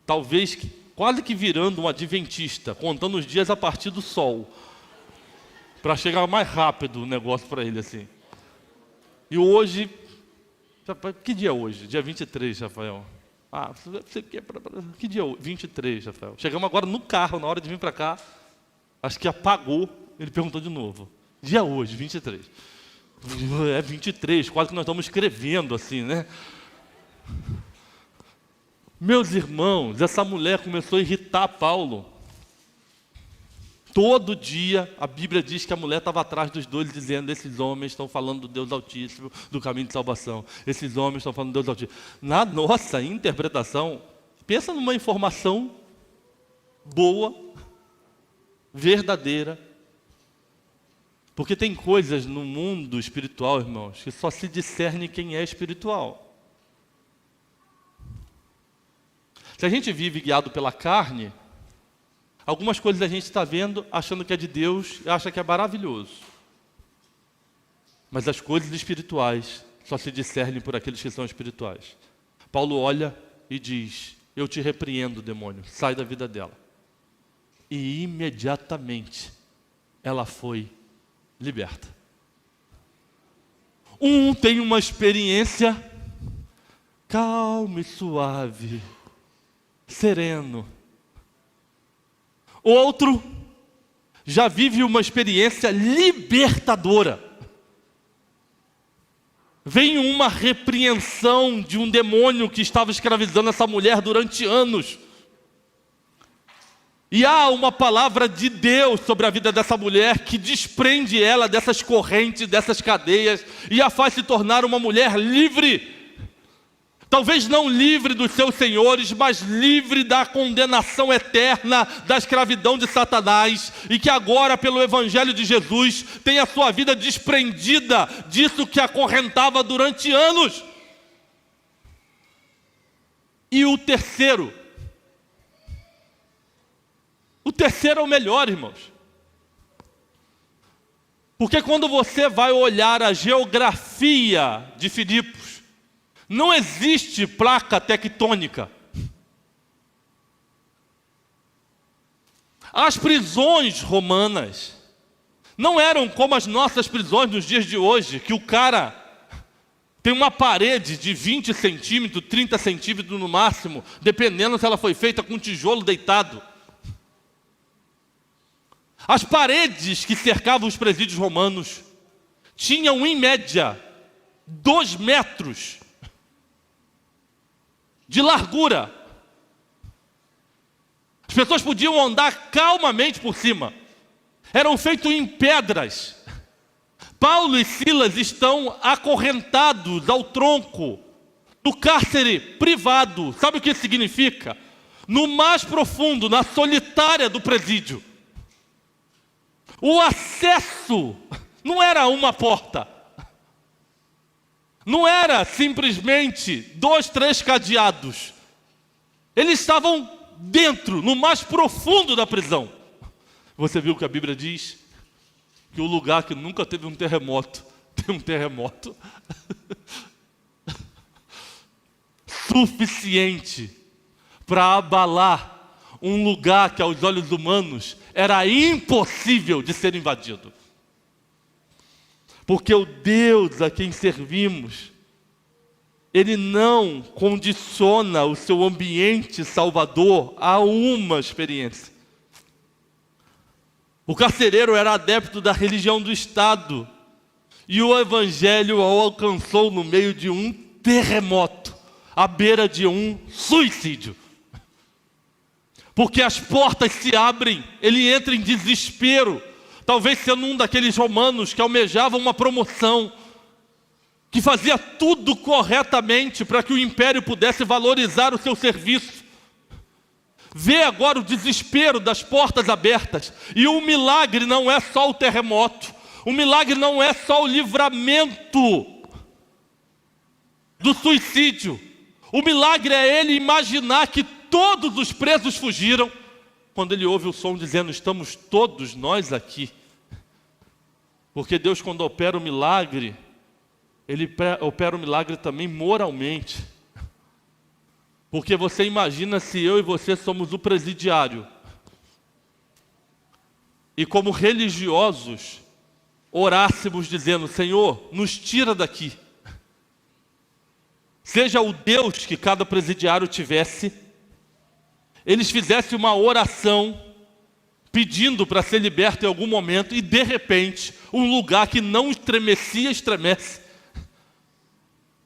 talvez, quase que virando um adventista, contando os dias a partir do sol. Para chegar mais rápido o negócio para ele assim. E hoje, que dia é hoje? Dia 23, Rafael. Ah, você quer que dia é hoje? 23, Rafael. Chegamos agora no carro, na hora de vir para cá. Acho que apagou, ele perguntou de novo. Dia hoje, 23. É 23, quase que nós estamos escrevendo assim, né? Meus irmãos, essa mulher começou a irritar Paulo. Todo dia a Bíblia diz que a mulher estava atrás dos dois dizendo: esses homens estão falando do Deus Altíssimo, do caminho de salvação. Esses homens estão falando do Deus Altíssimo. Na nossa interpretação, pensa numa informação boa, verdadeira. Porque tem coisas no mundo espiritual, irmãos, que só se discerne quem é espiritual. Se a gente vive guiado pela carne, algumas coisas a gente está vendo, achando que é de Deus, e acha que é maravilhoso. Mas as coisas espirituais só se discernem por aqueles que são espirituais. Paulo olha e diz: eu te repreendo, demônio, sai da vida dela. E imediatamente ela foi liberta. Um tem uma experiência calma e suave, sereno. Outro já vive uma experiência libertadora. Vem uma repreensão de um demônio que estava escravizando essa mulher durante anos. E há uma palavra de Deus sobre a vida dessa mulher que desprende ela dessas correntes, dessas cadeias, e a faz se tornar uma mulher livre. Talvez não livre dos seus senhores, mas livre da condenação eterna, da escravidão de Satanás, e que agora, pelo Evangelho de Jesus, tem a sua vida desprendida disso que acorrentava durante anos. E o terceiro é o melhor, irmãos. Porque quando você vai olhar a geografia de Filipos, não existe placa tectônica. As prisões romanas não eram como as nossas prisões nos dias de hoje, que o cara tem uma parede de 20 centímetros, 30 centímetros no máximo, dependendo se ela foi feita com tijolo deitado. As paredes que cercavam os presídios romanos tinham, em média, 2 metros de largura. As pessoas podiam andar calmamente por cima. Eram feitos em pedras. Paulo e Silas estão acorrentados ao tronco do cárcere privado. Sabe o que isso significa? No mais profundo, na solitária do presídio. O acesso não era uma porta. Não era simplesmente 2, 3 cadeados. Eles estavam dentro, no mais profundo da prisão. Você viu que a Bíblia diz que o lugar que nunca teve um terremoto, tem um terremoto suficiente para abalar um lugar que aos olhos humanos era impossível de ser invadido. Porque o Deus a quem servimos, Ele não condiciona o seu ambiente salvador a uma experiência. O carcereiro era adepto da religião do Estado, e o Evangelho o alcançou no meio de um terremoto, à beira de um suicídio. Porque as portas se abrem, ele entra em desespero, talvez sendo um daqueles romanos que almejavam uma promoção, que fazia tudo corretamente para que o império pudesse valorizar o seu serviço. Vê agora o desespero das portas abertas, e o milagre não é só o terremoto, o milagre não é só o livramento do suicídio, o milagre é ele imaginar que todos os presos fugiram, quando ele ouve o som dizendo: estamos todos nós aqui. Porque Deus, quando opera o milagre, Ele opera o milagre também moralmente. Porque você imagina se eu e você somos o presidiário, e como religiosos orássemos dizendo: Senhor, nos tira daqui. Seja o Deus que cada presidiário tivesse, eles fizessem uma oração pedindo para ser liberto em algum momento, e de repente, um lugar que não estremecia, estremece.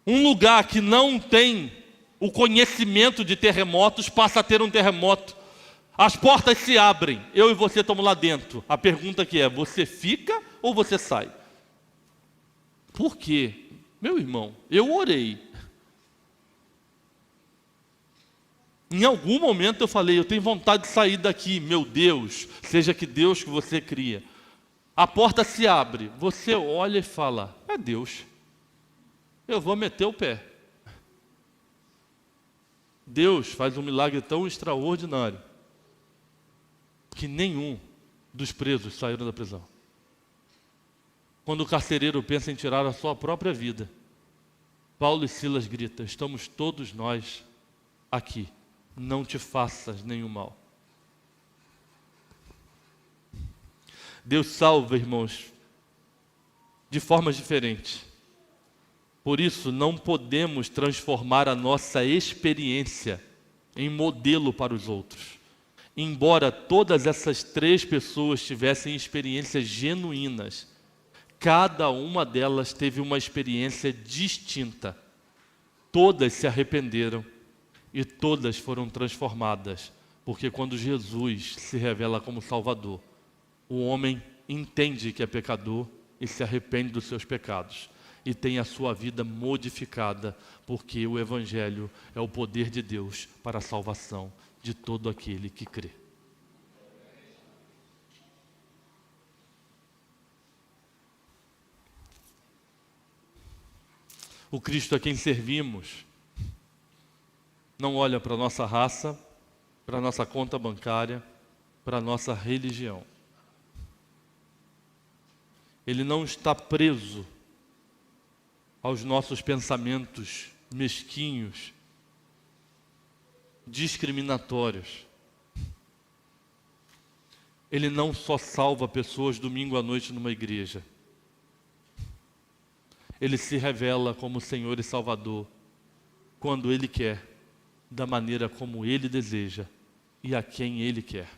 Um lugar que não tem o conhecimento de terremotos, passa a ter um terremoto. As portas se abrem, eu e você estamos lá dentro. A pergunta que é: você fica ou você sai? Por quê? Meu irmão, eu orei. Em algum momento eu falei: eu tenho vontade de sair daqui. Meu Deus, seja que Deus que você cria. A porta se abre, você olha e fala: é Deus, eu vou meter o pé. Deus faz um milagre tão extraordinário que nenhum dos presos saíram da prisão. Quando o carcereiro pensa em tirar a sua própria vida, Paulo e Silas gritam: estamos todos nós aqui, não te faças nenhum mal. Deus salva, irmãos, de formas diferentes. Por isso, não podemos transformar a nossa experiência em modelo para os outros. Embora todas essas 3 pessoas tivessem experiências genuínas, cada uma delas teve uma experiência distinta. Todas se arrependeram e todas foram transformadas, porque quando Jesus se revela como Salvador, o homem entende que é pecador e se arrepende dos seus pecados e tem a sua vida modificada, porque o Evangelho é o poder de Deus para a salvação de todo aquele que crê. O Cristo a quem servimos não olha para a nossa raça, para a nossa conta bancária, para a nossa religião. Ele não está preso aos nossos pensamentos mesquinhos, discriminatórios. Ele não só salva pessoas domingo à noite numa igreja. Ele se revela como Senhor e Salvador quando Ele quer, da maneira como Ele deseja e a quem Ele quer.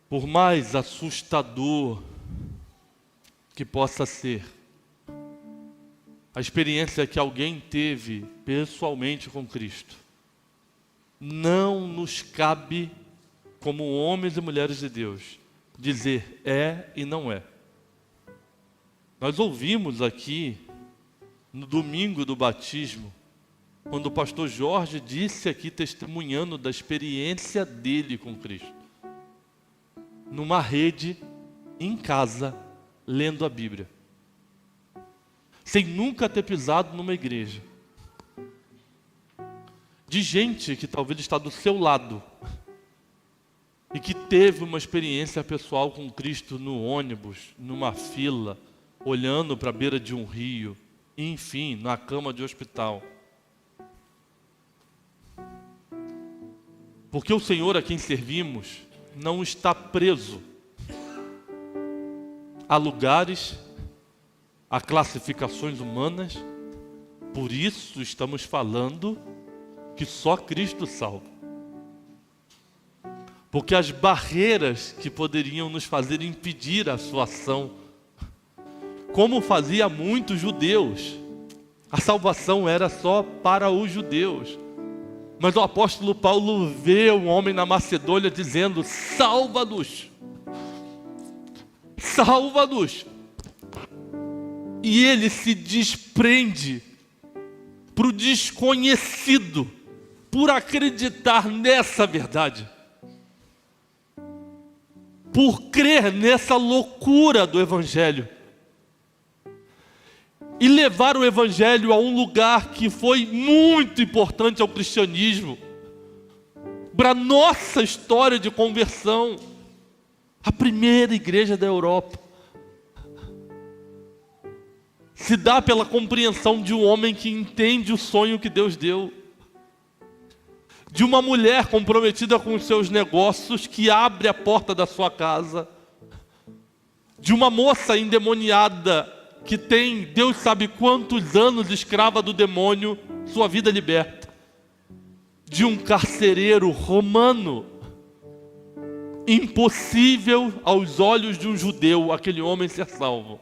Por mais assustador que possa ser a experiência que alguém teve pessoalmente com Cristo, não nos cabe, como homens e mulheres de Deus, dizer é e não é. Nós ouvimos aqui, no domingo do batismo, quando o pastor Jorge disse aqui, testemunhando da experiência dele com Cristo, numa rede, em casa, lendo a Bíblia, sem nunca ter pisado numa igreja, de gente que talvez está do seu lado e que teve uma experiência pessoal com Cristo no ônibus, numa fila, olhando para a beira de um rio, enfim, na cama de hospital. Porque o Senhor a quem servimos não está preso há lugares, há classificações humanas. Por isso estamos falando que só Cristo salva. Porque as barreiras que poderiam nos fazer impedir a sua ação, como fazia muitos judeus, a salvação era só para os judeus. Mas o apóstolo Paulo vê um homem na Macedônia dizendo: salva-nos, salva-nos. E ele se desprende para o desconhecido, por acreditar nessa verdade, por crer nessa loucura do Evangelho, e levar o Evangelho a um lugar que foi muito importante ao cristianismo, para a nossa história de conversão, a primeira igreja da Europa. Se dá pela compreensão de um homem que entende o sonho que Deus deu, de uma mulher comprometida com os seus negócios que abre a porta da sua casa, de uma moça endemoniada que tem Deus sabe quantos anos escrava do demônio, sua vida liberta, de um carcereiro romano. Impossível aos olhos de um judeu aquele homem ser salvo,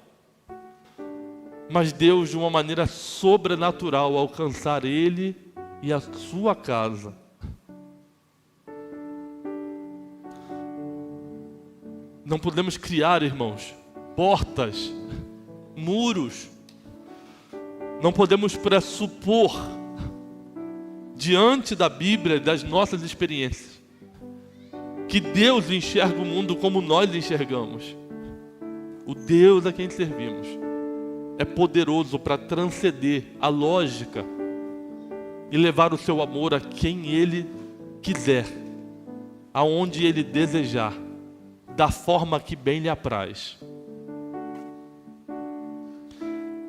mas Deus, de uma maneira sobrenatural, alcançar ele e a sua casa. Não podemos criar, irmãos, portas, muros. Não podemos pressupor, diante da Bíblia e das nossas experiências, que Deus enxerga o mundo como nós enxergamos. O Deus a quem servimos é poderoso para transcender a lógica e levar o seu amor a quem Ele quiser, aonde Ele desejar, da forma que bem lhe apraz.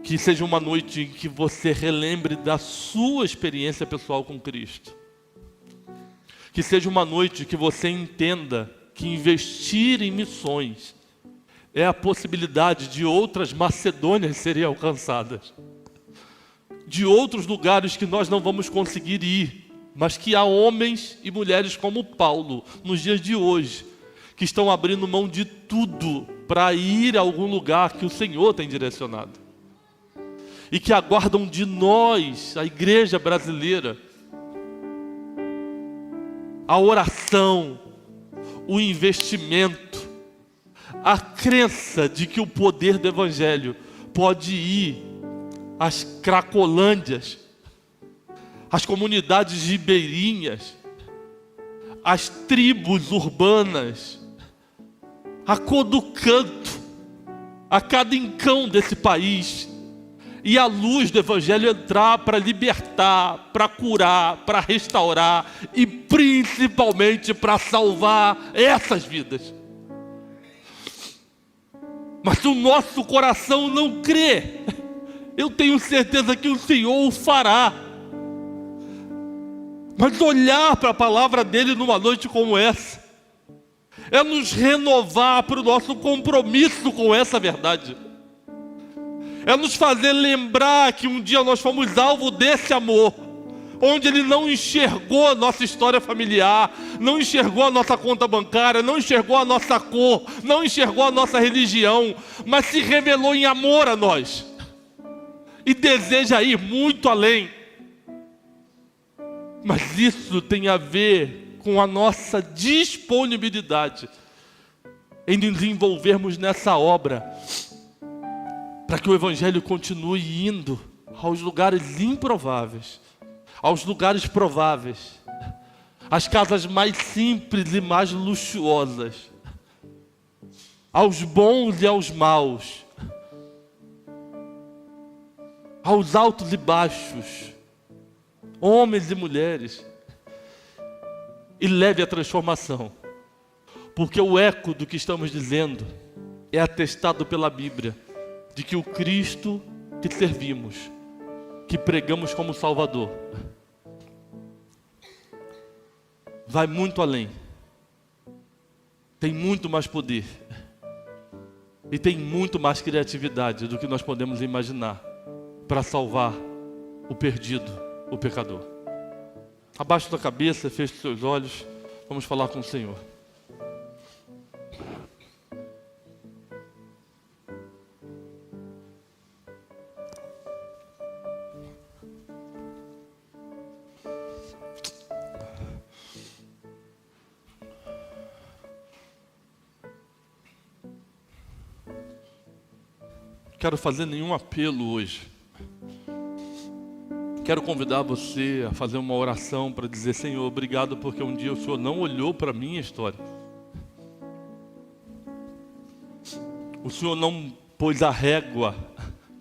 Que seja uma noite em que você relembre da sua experiência pessoal com Cristo. Que seja uma noite que você entenda que investir em missões é a possibilidade de outras Macedônias serem alcançadas, de outros lugares que nós não vamos conseguir ir, mas que há homens e mulheres como Paulo, nos dias de hoje, que estão abrindo mão de tudo para ir a algum lugar que o Senhor tem direcionado, e que aguardam de nós, a igreja brasileira, a oração, o investimento, a crença de que o poder do Evangelho pode ir às Cracolândias, às comunidades ribeirinhas, às tribos urbanas, a todo canto, a cada rincão desse país, e a luz do Evangelho entrar para libertar, para curar, para restaurar e principalmente para salvar essas vidas. Mas se o nosso coração não crê, eu tenho certeza que o Senhor o fará. Mas olhar para a palavra dele numa noite como essa é nos renovar para o nosso compromisso com essa verdade. É nos fazer lembrar que um dia nós fomos alvo desse amor, onde Ele não enxergou a nossa história familiar, não enxergou a nossa conta bancária, não enxergou a nossa cor, não enxergou a nossa religião, mas se revelou em amor a nós e deseja ir muito além. Mas isso tem a ver com a nossa disponibilidade em nos envolvermos nessa obra, para que o Evangelho continue indo aos lugares improváveis, aos lugares prováveis, às casas mais simples e mais luxuosas, aos bons e aos maus, aos altos e baixos, homens e mulheres, e leve a transformação, porque o eco do que estamos dizendo é atestado pela Bíblia, de que o Cristo que servimos, que pregamos como Salvador, vai muito além, tem muito mais poder, E tem muito mais criatividade do que nós podemos imaginar para salvar o perdido, o pecador. Abaixe sua cabeça, feche seus olhos, vamos falar com o Senhor. Quero fazer nenhum apelo hoje. Quero convidar você a fazer uma oração para dizer: Senhor, obrigado porque um dia o Senhor não olhou para a minha história. O Senhor não pôs a régua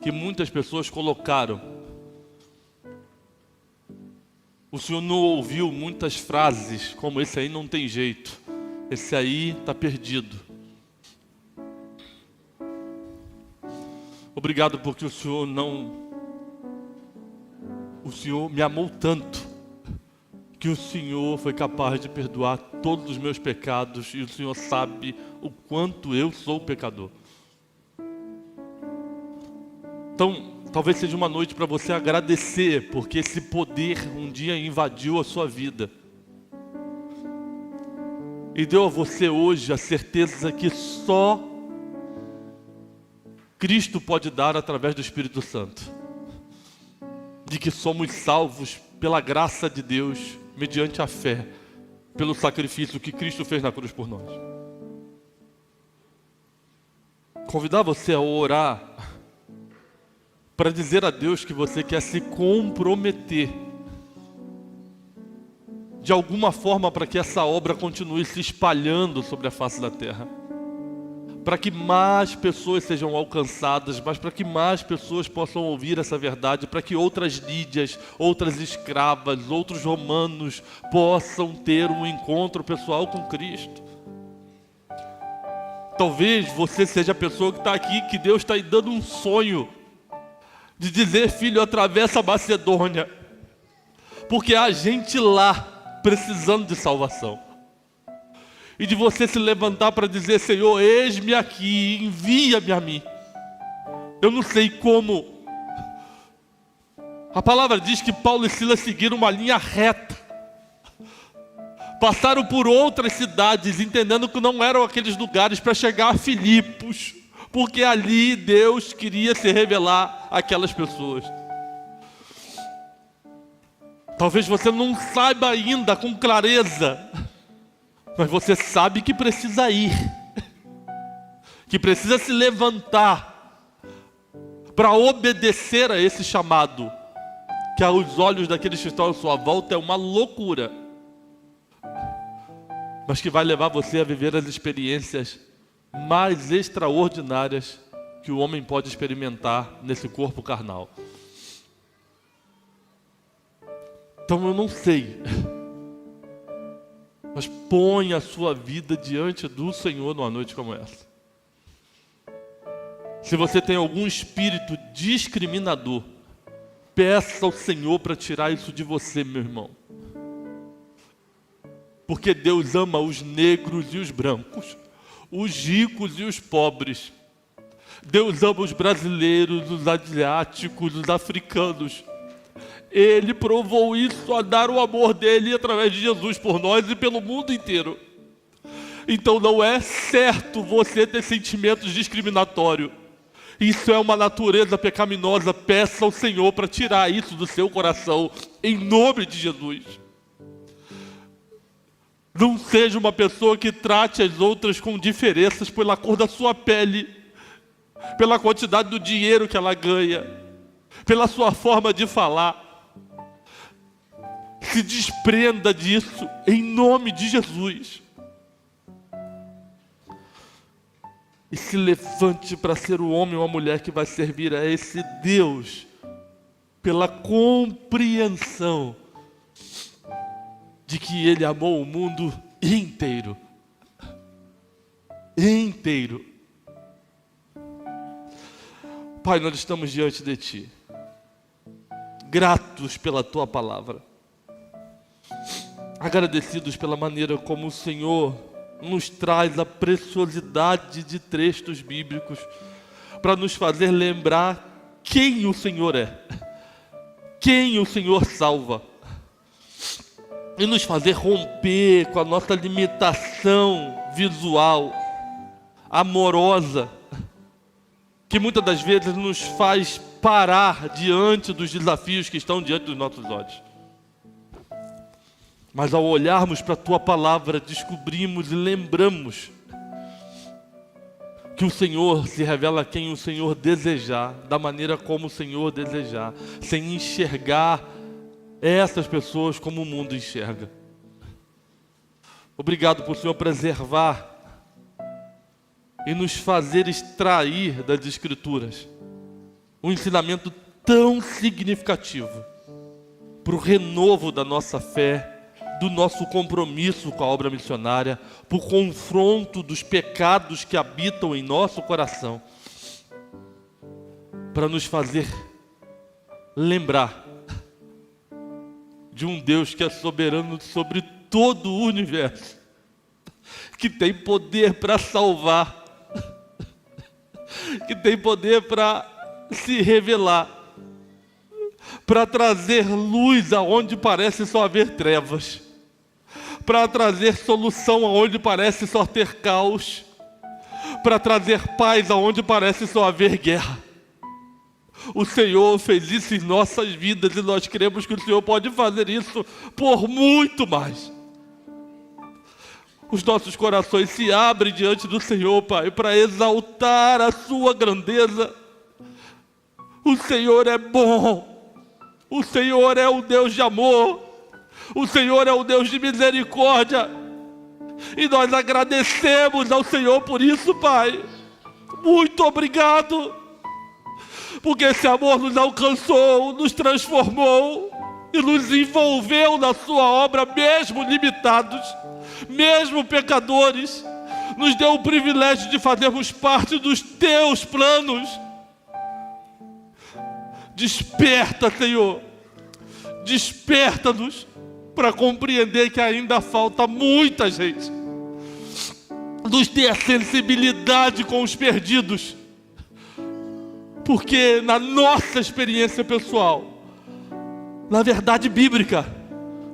que muitas pessoas colocaram. O Senhor não ouviu muitas frases como: esse aí não tem jeito, esse aí está perdido. Obrigado porque o Senhor me amou tanto que o Senhor foi capaz de perdoar todos os meus pecados e o Senhor sabe o quanto eu sou pecador. Então, talvez seja uma noite para você agradecer porque esse poder um dia invadiu a sua vida e deu a você hoje a certeza que só Cristo pode dar através do Espírito Santo, de que somos salvos pela graça de Deus, mediante a fé, pelo sacrifício que Cristo fez na cruz por nós. Convidar você a orar, para dizer a Deus que você quer se comprometer, de alguma forma, para que essa obra continue se espalhando sobre a face da terra. Para que mais pessoas sejam alcançadas, mas para que mais pessoas possam ouvir essa verdade, para que outras Lídias, outras escravas, outros romanos possam ter um encontro pessoal com Cristo. Talvez você seja a pessoa que está aqui, que Deus está lhe dando um sonho, de dizer: filho, atravessa a Macedônia, porque há gente lá precisando de salvação. E de você se levantar para dizer: Senhor, eis-me aqui, envia-me a mim. Eu não sei como. A palavra diz que Paulo e Silas seguiram uma linha reta. Passaram por outras cidades, entendendo que não eram aqueles lugares para chegar a Filipos, porque ali Deus queria se revelar àquelas pessoas. Talvez você não saiba ainda com clareza, mas você sabe que precisa ir, que precisa se levantar para obedecer a esse chamado, que aos olhos daqueles que estão à sua volta é uma loucura, mas que vai levar você a viver as experiências mais extraordinárias que o homem pode experimentar nesse corpo carnal. Então eu não sei, mas põe a sua vida diante do Senhor numa noite como essa. Se você tem algum espírito discriminador, peça ao Senhor para tirar isso de você, meu irmão. Porque Deus ama os negros e os brancos, os ricos e os pobres. Deus ama os brasileiros, os asiáticos, os africanos. Ele provou isso a dar o amor dele através de Jesus por nós e pelo mundo inteiro. Então não é certo você ter sentimentos discriminatórios. Isso é uma natureza pecaminosa. Peça ao Senhor para tirar isso do seu coração, em nome de Jesus. Não seja uma pessoa que trate as outras com diferenças pela cor da sua pele, pela quantidade do dinheiro que ela ganha, pela sua forma de falar. Se desprenda disso, em nome de Jesus. E se levante para ser o homem ou a mulher que vai servir a esse Deus, pela compreensão de que Ele amou o mundo inteiro. Inteiro. Pai, nós estamos diante de Ti, gratos pela Tua palavra, agradecidos pela maneira como o Senhor nos traz a preciosidade de textos bíblicos para nos fazer lembrar quem o Senhor é, quem o Senhor salva, e nos fazer romper com a nossa limitação visual, amorosa, que muitas das vezes nos faz parar diante dos desafios que estão diante dos nossos olhos. Mas ao olharmos para a Tua Palavra, descobrimos e lembramos que o Senhor se revela a quem o Senhor desejar, da maneira como o Senhor desejar, sem enxergar essas pessoas como o mundo enxerga. Obrigado por o Senhor preservar e nos fazer extrair das Escrituras um ensinamento tão significativo para o renovo da nossa fé, do nosso compromisso com a obra missionária, para o confronto dos pecados que habitam em nosso coração, para nos fazer lembrar de um Deus que é soberano sobre todo o universo, que tem poder para salvar, que tem poder para se revelar, para trazer luz aonde parece só haver trevas, para trazer solução aonde parece só ter caos, para trazer paz aonde parece só haver guerra. O Senhor fez isso em nossas vidas e nós cremos que o Senhor pode fazer isso por muito mais. Os nossos corações se abrem diante do Senhor, Pai, para exaltar a Sua grandeza. O Senhor é bom, o Senhor é o Deus de amor, o Senhor é o Deus de misericórdia, e nós agradecemos ao Senhor por isso, Pai. Muito obrigado, porque esse amor nos alcançou, nos transformou e nos envolveu na Sua obra, mesmo limitados, mesmo pecadores, nos deu o privilégio de fazermos parte dos Teus planos. Desperta, Senhor, desperta-nos para compreender que ainda falta muita gente nos ter a sensibilidade com os perdidos, porque na nossa experiência pessoal, na verdade bíblica,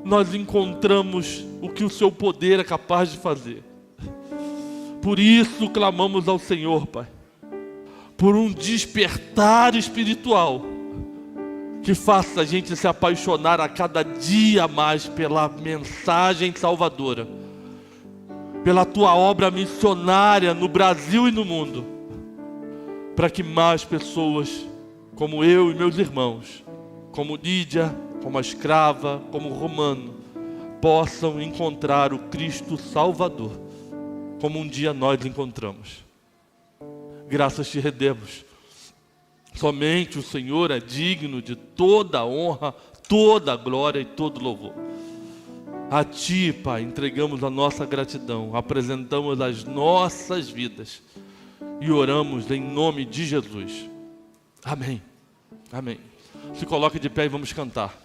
nós encontramos o que o Seu poder é capaz de fazer. Por isso clamamos ao Senhor, Pai, por um despertar espiritual que faça a gente se apaixonar a cada dia mais pela mensagem salvadora, pela Tua obra missionária no Brasil e no mundo, para que mais pessoas como eu e meus irmãos, como Lídia, como a escrava, como o Romano, possam encontrar o Cristo Salvador, como um dia nós encontramos. Graças Te rendemos. Somente o Senhor é digno de toda a honra, toda a glória e todo louvor. A Ti, Pai, entregamos a nossa gratidão, apresentamos as nossas vidas e oramos em nome de Jesus. Amém. Amém. Se coloque de pé e vamos cantar.